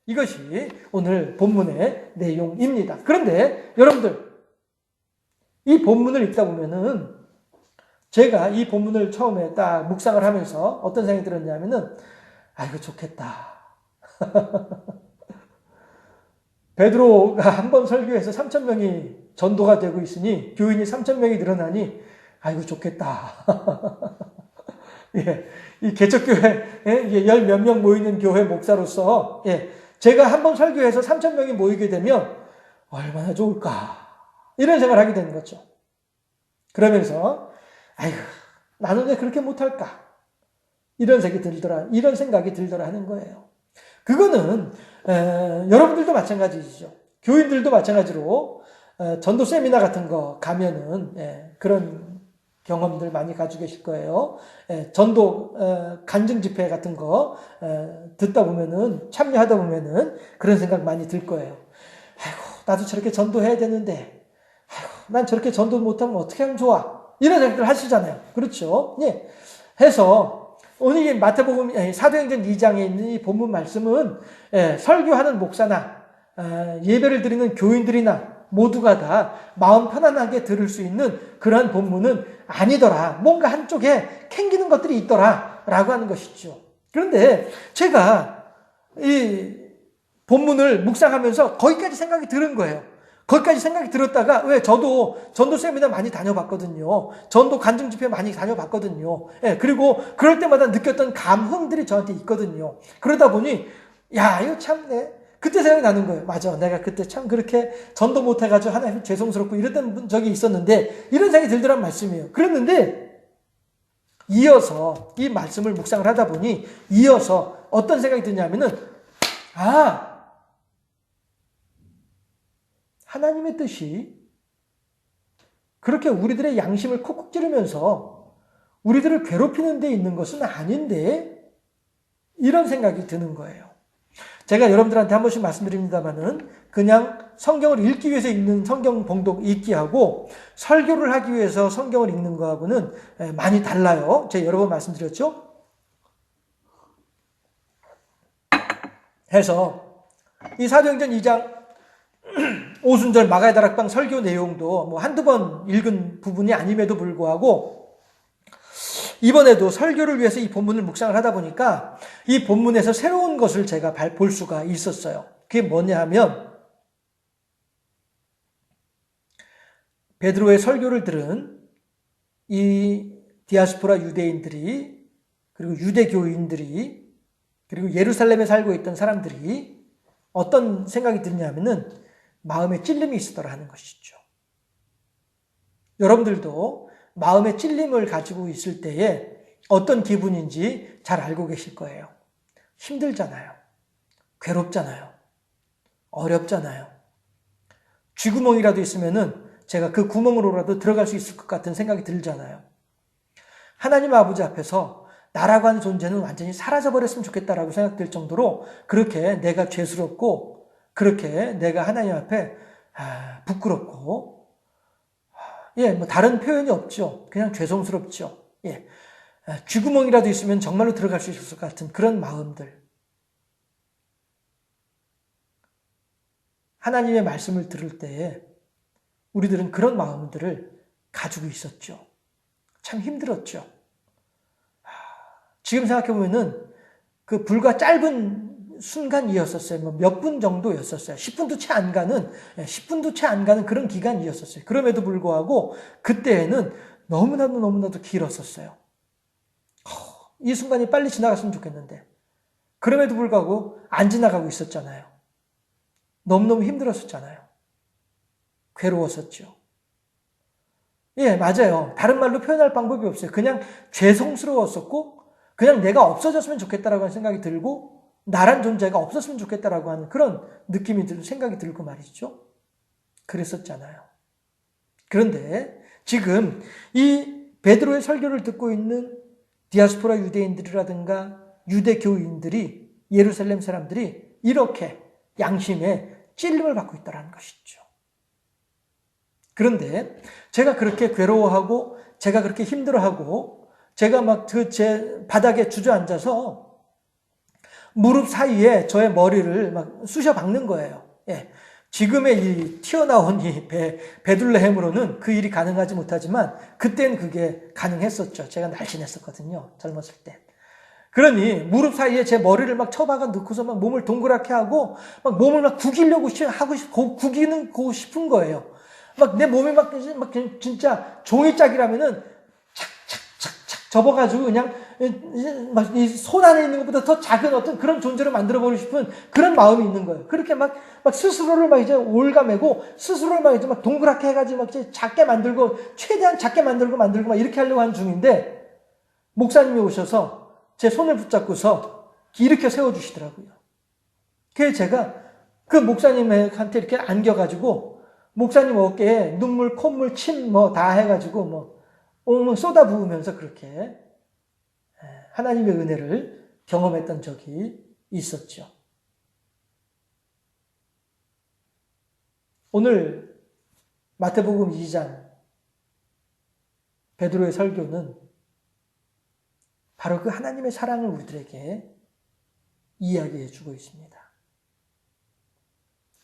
이것이 오늘 본문의 내용입니다. 그런데 여러분들 이 본문을 읽다 보면은 제가 이 본문을 처음에 딱 묵상을 하면서 어떤 생각이 들었냐면은 아이고 좋겠다. 베드로가 한 번 설교해서 3,000명이 전도가 되고 있으니 교인이 3,000명이 늘어나니 아이고 좋겠다. 예, 이 개척교회 열 몇 명 모이는 교회 목사로서 제가 한 번 설교해서 3,000명이 모이게 되면 얼마나 좋을까 이런 생각을 하게 되는 거죠. 그러면서 아이고 나는 왜 그렇게 못할까 이런 생각이 들더라 하는 거예요. 그거는 여러분들도 마찬가지죠. 교인들도 마찬가지로 전도 세미나 같은 거 가면은 그런 경험들 많이 가지고 계실 거예요. 전도 간증 집회 같은 거 듣다 보면은 참여하다 보면은 그런 생각 많이 들 거예요. 아이고 나도 저렇게 전도해야 되는데 아이고 난 저렇게 전도 못하면 어떻게 하면 좋아 이런 생각들 하시잖아요. 그렇죠? 예. 해서 오늘 이 마태복음 사도행전 2장에 있는 이 본문 말씀은 설교하는 목사나 예배를 드리는 교인들이나 모두가 다 마음 편안하게 들을 수 있는 그러한 본문은 아니더라. 뭔가 한쪽에 캥기는 것들이 있더라 라고 하는 것이죠. 그런데 제가 이 본문을 묵상하면서 거기까지 생각이 드는 거예요. 거기까지 생각이 들었다가 왜 저도 전도 세미나 많이 다녀봤거든요. 전도 간증 집회 많이 다녀봤거든요. 그리고 그럴 때마다 느꼈던 감흥들이 저한테 있거든요. 그러다 보니 야 이거 참네. 그때 생각이 나는 거예요. 맞아. 내가 그때 참 그렇게 전도 못해가지고 하나님 죄송스럽고 이랬던 적이 있었는데 이런 생각이 들더란 말씀이에요. 그랬는데 이어서 이 말씀을 묵상을 하다 보니 이어서 어떤 생각이 드냐면은 하나님의 뜻이 그렇게 우리들의 양심을 콕콕 찌르면서 우리들을 괴롭히는 데 있는 것은 아닌데 이런 생각이 드는 거예요. 제가 여러분들한테 한 번씩 말씀드립니다만은 그냥 성경을 읽기 위해서 읽는 성경 봉독 읽기 하고 설교를 하기 위해서 성경을 읽는 거하고는 많이 달라요. 제가 여러 번 말씀드렸죠. 해서 이 사도행전 2장 오순절 마가의 다락방 설교 내용도 뭐 한두 번 읽은 부분이 아님에도 불구하고 이번에도 설교를 위해서 이 본문을 묵상을 하다 보니까 이 본문에서 새로운 것을 제가 볼 수가 있었어요. 그게 뭐냐 하면 베드로의 설교를 들은 이 디아스포라 유대인들이 그리고 유대교인들이 그리고 예루살렘에 살고 있던 사람들이 어떤 생각이 드냐면은 마음에 찔림이 있었더라 하는 것이죠. 여러분들도 마음의 찔림을 가지고 있을 때에 어떤 기분인지 잘 알고 계실 거예요. 힘들잖아요. 괴롭잖아요. 어렵잖아요. 쥐구멍이라도 있으면은 제가 그 구멍으로라도 들어갈 수 있을 것 같은 생각이 들잖아요. 하나님 아버지 앞에서 나라고 하는 존재는 완전히 사라져버렸으면 좋겠다라고 생각될 정도로 그렇게 내가 죄스럽고 그렇게 내가 하나님 앞에 부끄럽고 뭐 다른 표현이 없죠. 그냥 죄송스럽죠. 쥐구멍이라도 있으면 정말로 들어갈 수 있을 것 같은 그런 마음들. 하나님의 말씀을 들을 때에 우리들은 그런 마음들을 가지고 있었죠. 참 힘들었죠. 지금 생각해보면은 그 불과 짧은 순간이었었어요. 몇 분 정도였었어요. 10분도 채 안 가는 그런 기간이었었어요. 그럼에도 불구하고 그때에는 너무나도 길었었어요. 이 순간이 빨리 지나갔으면 좋겠는데 그럼에도 불구하고 안 지나가고 있었잖아요. 너무너무 힘들었었잖아요. 괴로웠었죠. 맞아요. 다른 말로 표현할 방법이 없어요. 그냥 죄송스러웠었고 그냥 내가 없어졌으면 좋겠다라고 하는 생각이 들고 나란 존재가 없었으면 좋겠다라고 하는 그런 느낌이 들고 생각이 들고 말이죠. 그랬었잖아요. 그런데 지금 이 베드로의 설교를 듣고 있는 디아스포라 유대인들이라든가 유대교인들이 예루살렘 사람들이 이렇게 양심에 찔림을 받고 있다는 것이죠. 그런데 제가 그렇게 괴로워하고 제가 그렇게 힘들어하고 제가 막 제 바닥에 주저앉아서 무릎 사이에 저의 머리를 막 쑤셔 박는 거예요. 지금의 이 튀어나온 이 베들레헴으로는 그 일이 가능하지 못하지만 그때는 그게 가능했었죠. 제가 날씬했었거든요. 젊었을 때. 그러니 무릎 사이에 제 머리를 막 쳐박아 넣고서 막 몸을 동그랗게 하고 막 몸을 막 구기려고 구기고 싶은 거예요. 막 내 몸이 막 진짜 종이짝이라면은 착착착착 접어가지고 그냥 막 이 손 안에 있는 것보다 더 작은 어떤 그런 존재를 만들어버리고 싶은 그런 마음이 있는 거예요. 그렇게 막 스스로를 막 이제 올가매고 스스로를 막 이제 막 동그랗게 해가지고 막 이제 작게 만들고 최대한 작게 만들고 막 이렇게 하려고 하는 중인데 목사님이 오셔서 제 손을 붙잡고서 일으켜 세워주시더라고요. 그래서 제가 그 목사님한테 이렇게 안겨가지고 목사님 어깨에 눈물, 콧물, 침 뭐 다 해가지고 뭐 쏟아 부으면서 그렇게 하나님의 은혜를 경험했던 적이 있었죠. 오늘 마태복음 2장 베드로의 설교는 바로 그 하나님의 사랑을 우리들에게 이야기해 주고 있습니다.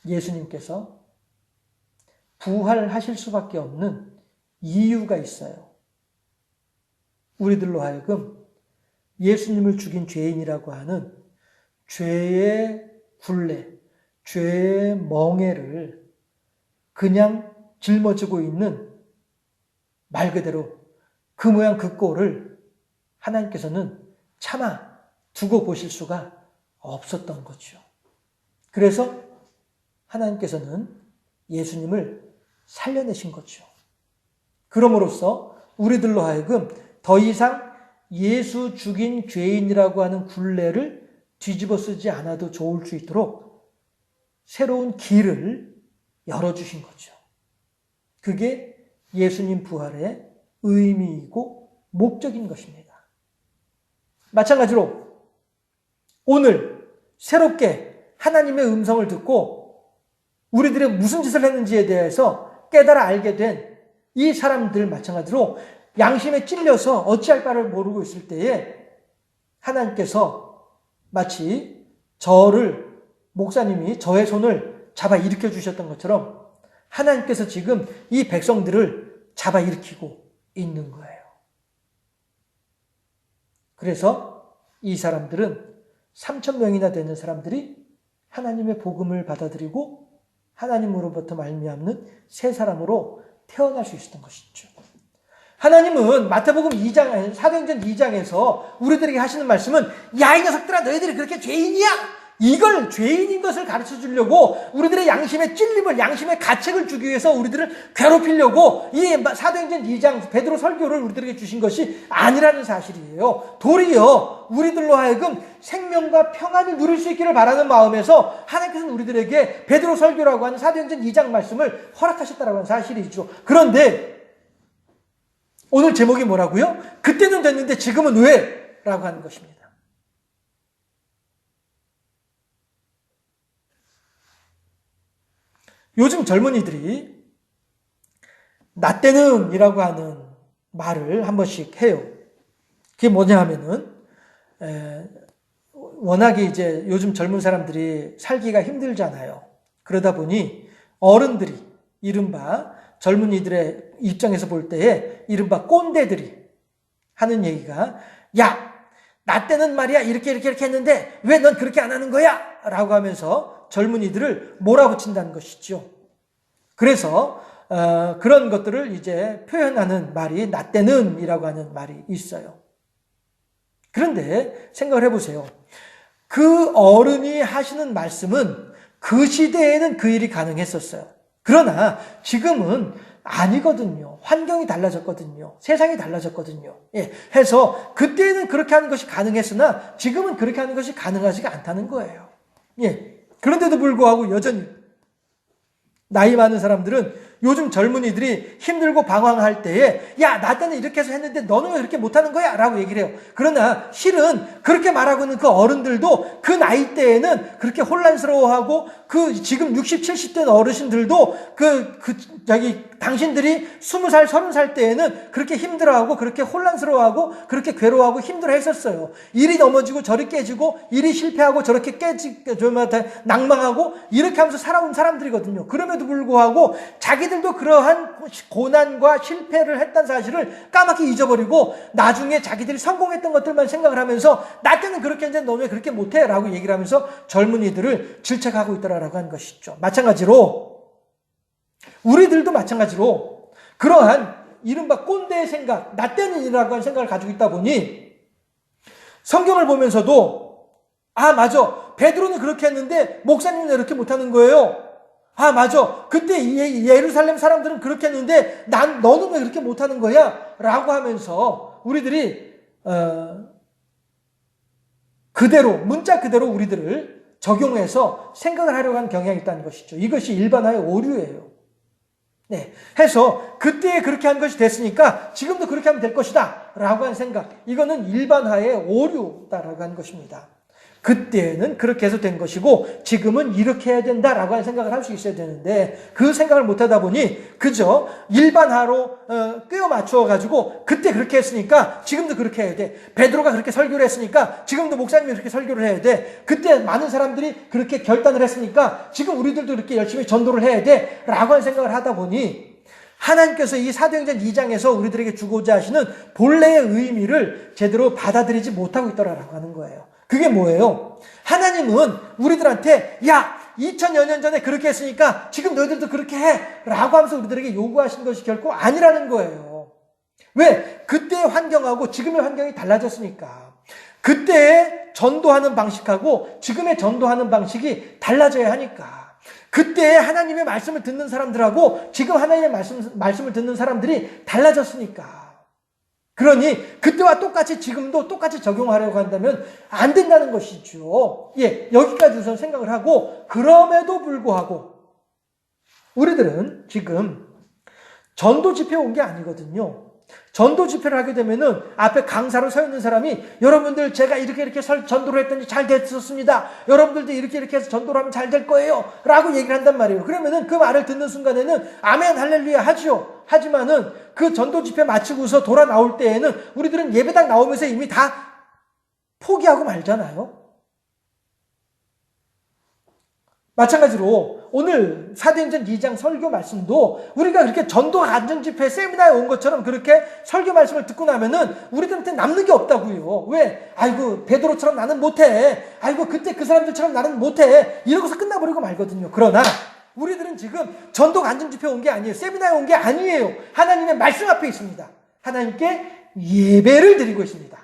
예수님께서 부활하실 수밖에 없는 이유가 있어요. 우리들로 하여금 예수님을 죽인 죄인이라고 하는 죄의 굴레, 죄의 멍에를 그냥 짊어지고 있는 말 그대로 그 모양 그 꼴을 하나님께서는 차마 두고 보실 수가 없었던 거죠. 그래서 하나님께서는 예수님을 살려내신 거죠. 그럼으로써 우리들로 하여금 더 이상 예수 죽인 죄인이라고 하는 굴레를 뒤집어 쓰지 않아도 좋을 수 있도록 새로운 길을 열어주신 거죠. 그게 예수님 부활의 의미이고 목적인 것입니다. 마찬가지로 오늘 새롭게 하나님의 음성을 듣고 우리들이 무슨 짓을 했는지에 대해서 깨달아 알게 된 이 사람들 마찬가지로 양심에 찔려서 어찌할 바를 모르고 있을 때에 하나님께서 마치 목사님이 저의 손을 잡아 일으켜 주셨던 것처럼 하나님께서 지금 이 백성들을 잡아 일으키고 있는 거예요. 그래서 이 사람들은 3,000명이나 되는 사람들이 하나님의 복음을 받아들이고 하나님으로부터 말미암는 새 사람으로 태어날 수 있었던 것이죠. 하나님은 마태복음 2장, 사도행전 2장에서 우리들에게 하시는 말씀은 야, 이 녀석들아, 너희들이 그렇게 죄인이야? 이걸 죄인인 것을 가르쳐 주려고 우리들의 양심의 찔림을, 양심의 가책을 주기 위해서 우리들을 괴롭히려고 이 사도행전 2장 베드로 설교를 우리들에게 주신 것이 아니라는 사실이에요. 도리어 우리들로 하여금 생명과 평안을 누릴 수 있기를 바라는 마음에서 하나님께서는 우리들에게 베드로 설교라고 하는 사도행전 2장 말씀을 허락하셨다라고 하는 사실이죠. 그런데 오늘 제목이 뭐라고요? 그때는 됐는데 지금은 왜? 라고 하는 것입니다. 요즘 젊은이들이 나 때는 이라고 하는 말을 한 번씩 해요. 그게 뭐냐 하면은 워낙에 이제 요즘 젊은 사람들이 살기가 힘들잖아요. 그러다 보니 어른들이 이른바 젊은이들의 입장에서 볼 때에 이른바 꼰대들이 하는 얘기가 야, 나 때는 말이야 이렇게 했는데 왜 넌 그렇게 안 하는 거야? 라고 하면서 젊은이들을 몰아붙인다는 것이죠. 그래서 그런 것들을 이제 표현하는 말이 나 때는 이라고 하는 말이 있어요. 그런데 생각을 해보세요. 그 어른이 하시는 말씀은 그 시대에는 그 일이 가능했었어요. 그러나 지금은 아니거든요. 환경이 달라졌거든요. 세상이 달라졌거든요. 예, 해서 그때는 그렇게 하는 것이 가능했으나 지금은 그렇게 하는 것이 가능하지가 않다는 거예요. 예, 그런데도 불구하고 여전히 나이 많은 사람들은 요즘 젊은이들이 힘들고 방황할 때에 야, 나 때는 이렇게 해서 했는데 너는 왜 그렇게 못하는 거야? 라고 얘기를 해요. 그러나 실은 그렇게 말하고 있는 그 어른들도 그 나이 때에는 그렇게 혼란스러워하고 그 지금 60, 70대 된 어르신들도 당신들이 20살, 30살 때에는 그렇게 힘들어하고 그렇게 혼란스러워하고 그렇게 괴로워하고 힘들어 했었어요. 일이 넘어지고 저리 깨지고 일이 실패하고 저렇게 낭망하고 이렇게 하면서 살아온 사람들이거든요. 그럼에도 불구하고 자기들도 그러한 고난과 실패를 했다는 사실을 까맣게 잊어버리고 나중에 자기들이 성공했던 것들만 생각을 하면서 나 때는 그렇게 했는데 너 왜 그렇게 못해? 라고 얘기를 하면서 젊은이들을 질책하고 있더라라고 하는 것이죠. 마찬가지로 우리들도 마찬가지로 그러한 이른바 꼰대의 생각, 나 때는이라고 하는 생각을 가지고 있다 보니 성경을 보면서도 아 맞아, 베드로는 그렇게 했는데 목사님은 이렇게 못하는 거예요. 아 맞아, 그때 예루살렘 사람들은 그렇게 했는데 너는 왜 그렇게 못하는 거야? 라고 하면서 우리들이 그대로 문자 그대로 우리들을 적용해서 생각을 하려고 하는 경향이 있다는 것이죠. 이것이 일반화의 오류예요. 네, 해서 그때 그렇게 한 것이 됐으니까 지금도 그렇게 하면 될 것이다 라고 하는 생각, 이거는 일반화의 오류다라고 하는 것입니다. 그때는 그렇게 해서 된 것이고 지금은 이렇게 해야 된다라고 하는 생각을 할 수 있어야 되는데 그 생각을 못하다 보니 그저 일반화로 꿰어 맞춰가지고 그때 그렇게 했으니까 지금도 그렇게 해야 돼. 베드로가 그렇게 설교를 했으니까 지금도 목사님이 그렇게 설교를 해야 돼. 그때 많은 사람들이 그렇게 결단을 했으니까 지금 우리들도 그렇게 열심히 전도를 해야 돼 라고 하는 생각을 하다 보니 하나님께서 이 사도행전 2장에서 우리들에게 주고자 하시는 본래의 의미를 제대로 받아들이지 못하고 있더라라고 하는 거예요. 그게 뭐예요? 하나님은 우리들한테 야, 2000여 년 전에 그렇게 했으니까 지금 너희들도 그렇게 해 라고 하면서 우리들에게 요구하신 것이 결코 아니라는 거예요. 왜? 그때의 환경하고 지금의 환경이 달라졌으니까. 그때의 전도하는 방식하고 지금의 전도하는 방식이 달라져야 하니까. 그때 하나님의 말씀을 듣는 사람들하고 지금 하나님의 말씀을 듣는 사람들이 달라졌으니까. 그러니 그때와 똑같이 지금도 똑같이 적용하려고 한다면 안 된다는 것이죠. 예, 여기까지 우선 생각을 하고 그럼에도 불구하고 우리들은 지금 전도 집회에 온 게 아니거든요. 전도 집회를 하게 되면은 앞에 강사로 서 있는 사람이 여러분들 제가 이렇게 전도를 했더니 잘 됐었습니다. 여러분들도 이렇게 해서 전도를 하면 잘 될 거예요. 라고 얘기를 한단 말이에요. 그러면은 그 말을 듣는 순간에는 아멘 할렐루야 하죠. 하지만은 그 전도 집회 마치고서 돌아 나올 때에는 우리들은 예배당 나오면서 이미 다 포기하고 말잖아요. 마찬가지로 오늘 사도행전 2장 설교 말씀도 우리가 그렇게 전도 간증 집회 세미나에 온 것처럼 그렇게 설교 말씀을 듣고 나면은 우리들한테 남는 게 없다고요. 왜? 아이고 베드로처럼 나는 못해. 아이고 그때 그 사람들처럼 나는 못해. 이러고서 끝나버리고 말거든요. 그러나 우리들은 지금 전도 간증 집회 온 게 아니에요. 세미나에 온 게 아니에요. 하나님의 말씀 앞에 있습니다. 하나님께 예배를 드리고 있습니다.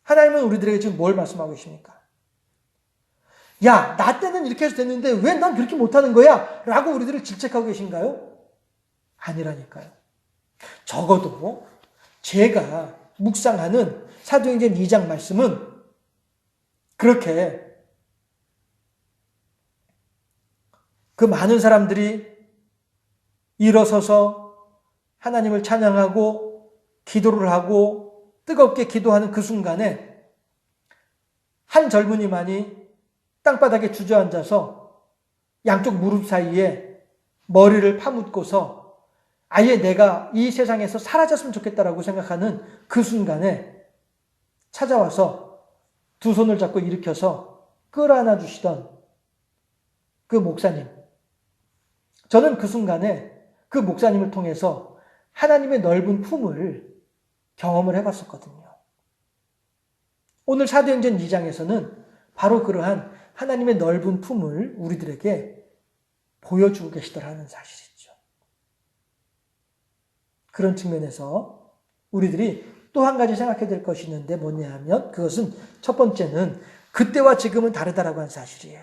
하나님은 우리들에게 지금 뭘 말씀하고 계십니까? 야, 나 때는 이렇게 해서 됐는데 왜 난 그렇게 못하는 거야? 라고 우리들을 질책하고 계신가요? 아니라니까요. 적어도 제가 묵상하는 사도행전 2장 말씀은 그렇게 그 많은 사람들이 일어서서 하나님을 찬양하고 기도를 하고 뜨겁게 기도하는 그 순간에 한 젊은이만이 땅바닥에 주저앉아서 양쪽 무릎 사이에 머리를 파묻고서 아예 내가 이 세상에서 사라졌으면 좋겠다라고 생각하는 그 순간에 찾아와서 두 손을 잡고 일으켜서 끌어안아 주시던 그 목사님. 저는 그 순간에 그 목사님을 통해서 하나님의 넓은 품을 경험을 해봤었거든요. 오늘 사도행전 2장에서는 바로 그러한 하나님의 넓은 품을 우리들에게 보여주고 계시더라는 사실이죠. 그런 측면에서 우리들이 또 한 가지 생각해야 될 것이 있는데 뭐냐 하면 그것은 첫 번째는 그때와 지금은 다르다라고 하는 사실이에요.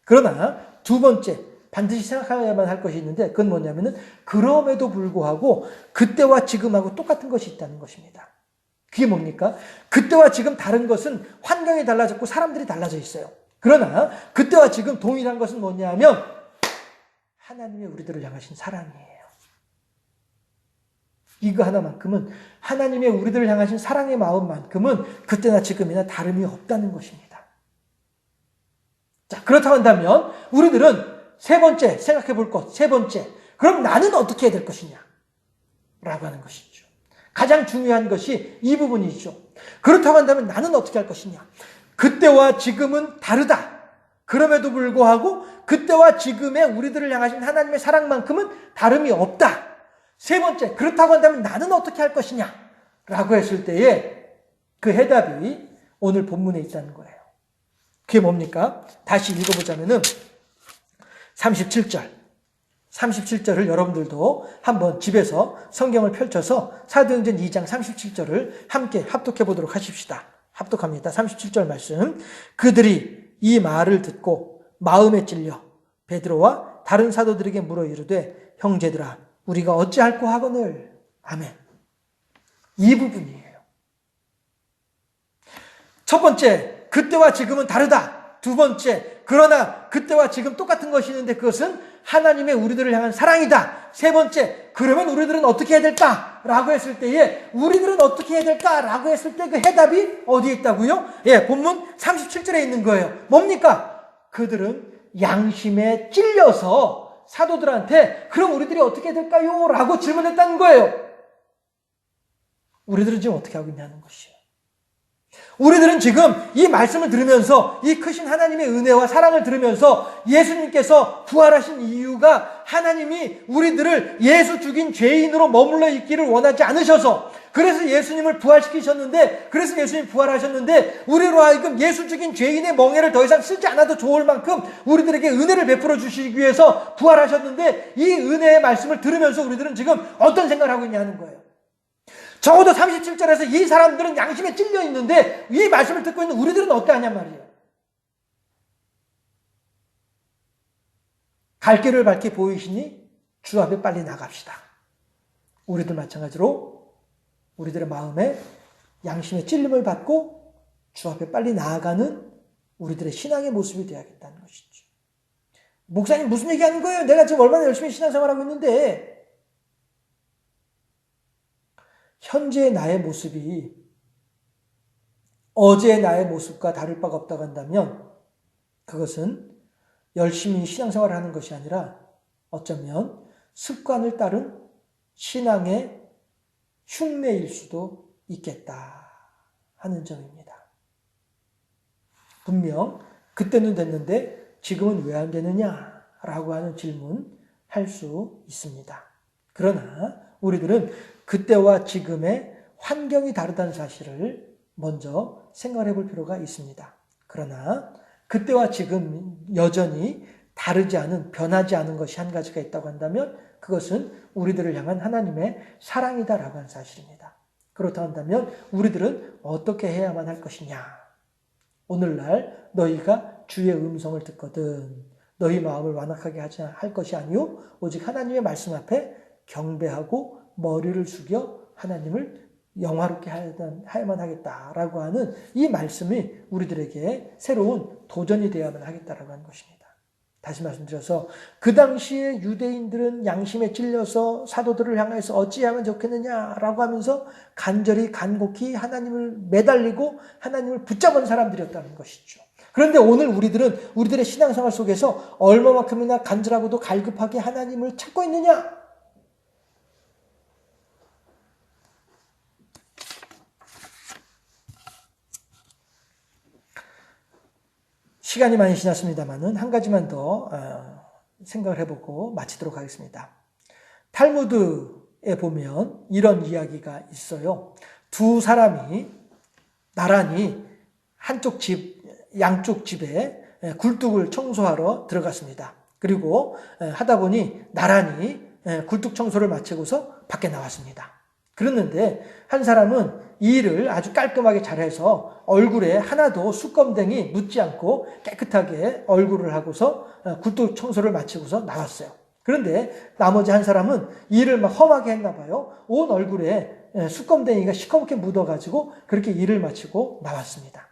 그러나 두 번째 반드시 생각해야만 할 것이 있는데 그건 뭐냐면은 그럼에도 불구하고 그때와 지금하고 똑같은 것이 있다는 것입니다. 그게 뭡니까? 그때와 지금 다른 것은 환경이 달라졌고 사람들이 달라져 있어요. 그러나 그때와 지금 동일한 것은 뭐냐 하면 하나님의 우리들을 향하신 사랑이에요. 이거 하나만큼은 하나님의 우리들을 향하신 사랑의 마음만큼은 그때나 지금이나 다름이 없다는 것입니다. 자, 그렇다고 한다면 우리들은 세 번째 생각해 볼 것, 세 번째. 그럼 나는 어떻게 해야 될 것이냐? 라고 하는 것이죠. 가장 중요한 것이 이 부분이죠. 그렇다고 한다면 나는 어떻게 할 것이냐? 그때와 지금은 다르다. 그럼에도 불구하고 그때와 지금의 우리들을 향하신 하나님의 사랑만큼은 다름이 없다. 세 번째, 그렇다고 한다면 나는 어떻게 할 것이냐? 라고 했을 때에 그 해답이 오늘 본문에 있다는 거예요. 그게 뭡니까? 다시 읽어보자면은 37절을 여러분들도 한번 집에서 성경을 펼쳐서 사도행전 2장 37절을 함께 합독해 보도록 하십시다. 합독합니다. 37절 말씀. 그들이 이 말을 듣고 마음에 찔려 베드로와 다른 사도들에게 물어 이르되 형제들아 우리가 어찌할꼬 하거늘. 아멘. 이 부분이에요. 첫 번째, 그때와 지금은 다르다. 두 번째, 그러나 그때와 지금 똑같은 것이 있는데 그것은 하나님의 우리들을 향한 사랑이다. 세 번째, 그러면 우리들은 어떻게 해야 될까? 라고 했을 때에 우리들은 어떻게 해야 될까? 라고 했을 때 그 해답이 어디에 있다고요? 본문 37절에 있는 거예요. 뭡니까? 그들은 양심에 찔려서 사도들한테 그럼 우리들이 어떻게 해야 될까요? 라고 질문했다는 거예요. 우리들은 지금 어떻게 하고 있냐는 것이에요. 우리들은 지금 이 말씀을 들으면서 이 크신 하나님의 은혜와 사랑을 들으면서 예수님께서 부활하신 이유가 하나님이 우리들을 예수 죽인 죄인으로 머물러 있기를 원하지 않으셔서 그래서 예수님을 부활시키셨는데 그래서 예수님이 부활하셨는데 우리로 하여금 예수 죽인 죄인의 멍에를 더 이상 쓰지 않아도 좋을 만큼 우리들에게 은혜를 베풀어 주시기 위해서 부활하셨는데 이 은혜의 말씀을 들으면서 우리들은 지금 어떤 생각을 하고 있냐는 거예요. 적어도 37절에서 이 사람들은 양심에 찔려 있는데 이 말씀을 듣고 있는 우리들은 어떠하냔 말이에요. 갈 길을 밝히 보이시니 주 앞에 빨리 나갑시다. 우리들 마찬가지로 우리들의 마음에 양심의 찔림을 받고 주 앞에 빨리 나아가는 우리들의 신앙의 모습이 되어야겠다는 것이죠. 목사님 무슨 얘기하는 거예요? 내가 지금 얼마나 열심히 신앙생활하고 있는데. 현재의 나의 모습이 어제의 나의 모습과 다를 바가 없다고 한다면 그것은 열심히 신앙생활을 하는 것이 아니라 어쩌면 습관을 따른 신앙의 흉내일 수도 있겠다 하는 점입니다. 분명 그때는 됐는데 지금은 왜 안 되느냐라고 하는 질문 할 수 있습니다. 그러나 우리들은 그때와 지금의 환경이 다르다는 사실을 먼저 생각해 볼 필요가 있습니다. 그러나 그때와 지금 여전히 다르지 않은, 변하지 않은 것이 한 가지가 있다고 한다면 그것은 우리들을 향한 하나님의 사랑이다라고 하는 사실입니다. 그렇다고 한다면 우리들은 어떻게 해야만 할 것이냐? 오늘날 너희가 주의 음성을 듣거든 너희 마음을 완악하게 할 것이 아니요 오직 하나님의 말씀 앞에 경배하고 머리를 숙여 하나님을 영화롭게 해야만 하겠다라고 하는 이 말씀이 우리들에게 새로운 도전이 되어야만 하겠다라고 하는 것입니다. 다시 말씀드려서 그 당시에 유대인들은 양심에 찔려서 사도들을 향해서 어찌하면 좋겠느냐라고 하면서 간절히 간곡히 하나님을 매달리고 하나님을 붙잡은 사람들이었다는 것이죠. 그런데 오늘 우리들은 우리들의 신앙생활 속에서 얼마만큼이나 간절하고도 갈급하게 하나님을 찾고 있느냐? 시간이 많이 지났습니다만은 한 가지만 더 생각을 해보고 마치도록 하겠습니다. 탈무드에 보면 이런 이야기가 있어요. 두 사람이 나란히 한쪽 집, 양쪽 집에 굴뚝을 청소하러 들어갔습니다. 그리고 하다 보니 나란히 굴뚝 청소를 마치고서 밖에 나왔습니다. 그랬는데 한 사람은 이 일을 아주 깔끔하게 잘해서 얼굴에 하나도 수검댕이 묻지 않고 깨끗하게 얼굴을 하고서 굴뚝 청소를 마치고서 나왔어요. 그런데 나머지 한 사람은 이 일을 막 험하게 했나 봐요. 온 얼굴에 수검댕이가 시커멓게 묻어가지고 그렇게 일을 마치고 나왔습니다.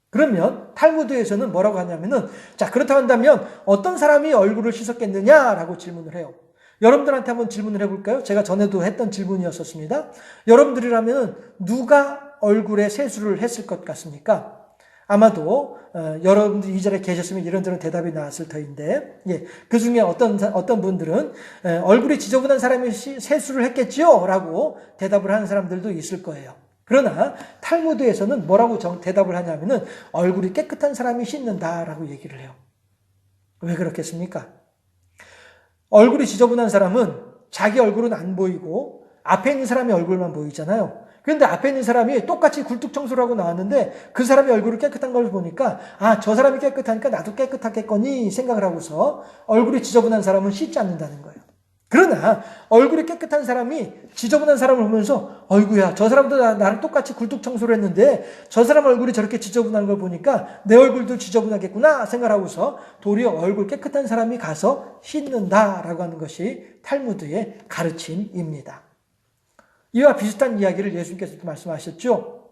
그러면 탈무드에서는 뭐라고 하냐면은 자 그렇다고 한다면 어떤 사람이 얼굴을 씻었겠느냐라고 질문을 해요. 여러분들한테 한번 질문을 해볼까요? 제가 전에도 했던 질문이었었습니다. 여러분들이라면 누가 얼굴에 세수를 했을 것 같습니까? 아마도 여러분들이 이 자리에 계셨으면 이런저런 대답이 나왔을 터인데 그 중에 어떤 분들은 얼굴이 지저분한 사람이 세수를 했겠지요? 라고 대답을 하는 사람들도 있을 거예요. 그러나 탈무드에서는 뭐라고 대답을 하냐면은 얼굴이 깨끗한 사람이 씻는다라고 얘기를 해요. 왜 그렇겠습니까? 얼굴이 지저분한 사람은 자기 얼굴은 안 보이고 앞에 있는 사람의 얼굴만 보이잖아요. 그런데 앞에 있는 사람이 똑같이 굴뚝 청소를 하고 나왔는데 그 사람의 얼굴이 깨끗한 걸 보니까 아, 저 사람이 깨끗하니까 나도 깨끗하겠거니 생각을 하고서 얼굴이 지저분한 사람은 씻지 않는다는 거예요. 그러나 얼굴이 깨끗한 사람이 지저분한 사람을 보면서 어이구야 저 사람도 나랑 똑같이 굴뚝 청소를 했는데 저 사람 얼굴이 저렇게 지저분한 걸 보니까 내 얼굴도 지저분하겠구나 생각하고서 도리어 얼굴 깨끗한 사람이 가서 씻는다라고 하는 것이 탈무드의 가르침입니다. 이와 비슷한 이야기를 예수님께서도 말씀하셨죠.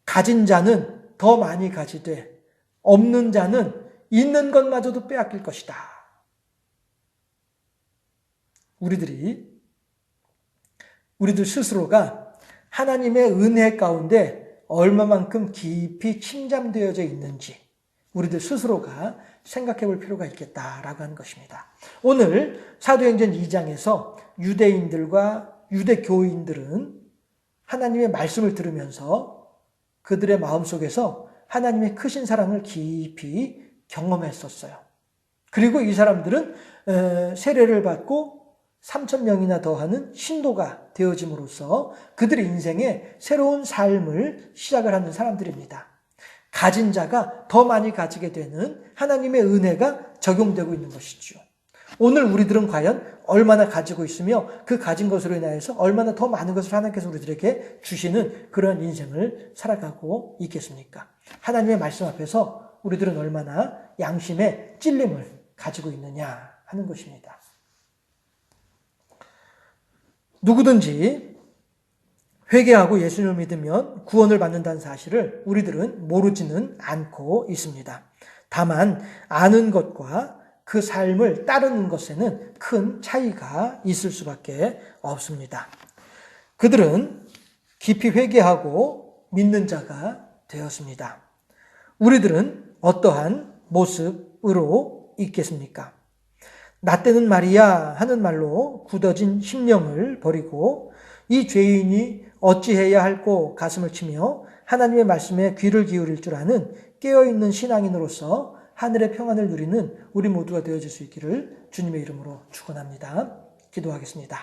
가진 자는 더 많이 가지되 없는 자는 있는 것마저도 빼앗길 것이다. 우리들 스스로가 하나님의 은혜 가운데 얼마만큼 깊이 침잠되어져 있는지 우리들 스스로가 생각해 볼 필요가 있겠다라고 하는 것입니다. 오늘 사도행전 2장에서 유대인들과 유대교인들은 하나님의 말씀을 들으면서 그들의 마음속에서 하나님의 크신 사랑을 깊이 경험했었어요. 그리고 이 사람들은 세례를 받고 3,000명이나 더하는 신도가 되어짐으로써 그들의 인생에 새로운 삶을 시작을 하는 사람들입니다. 가진 자가 더 많이 가지게 되는 하나님의 은혜가 적용되고 있는 것이죠. 오늘 우리들은 과연 얼마나 가지고 있으며 그 가진 것으로 인하여서 얼마나 더 많은 것을 하나님께서 우리들에게 주시는 그런 인생을 살아가고 있겠습니까? 하나님의 말씀 앞에서 우리들은 얼마나 양심의 찔림을 가지고 있느냐 하는 것입니다. 누구든지 회개하고 예수님을 믿으면 구원을 받는다는 사실을 우리들은 모르지는 않고 있습니다. 다만 아는 것과 그 삶을 따르는 것에는 큰 차이가 있을 수밖에 없습니다. 그들은 깊이 회개하고 믿는 자가 되었습니다. 우리들은 어떠한 모습으로 있겠습니까? 나 때는 말이야 하는 말로 굳어진 심령을 버리고 이 죄인이 어찌해야 할꼬 가슴을 치며 하나님의 말씀에 귀를 기울일 줄 아는 깨어있는 신앙인으로서 하늘의 평안을 누리는 우리 모두가 되어질 수 있기를 주님의 이름으로 축원합니다. 기도하겠습니다.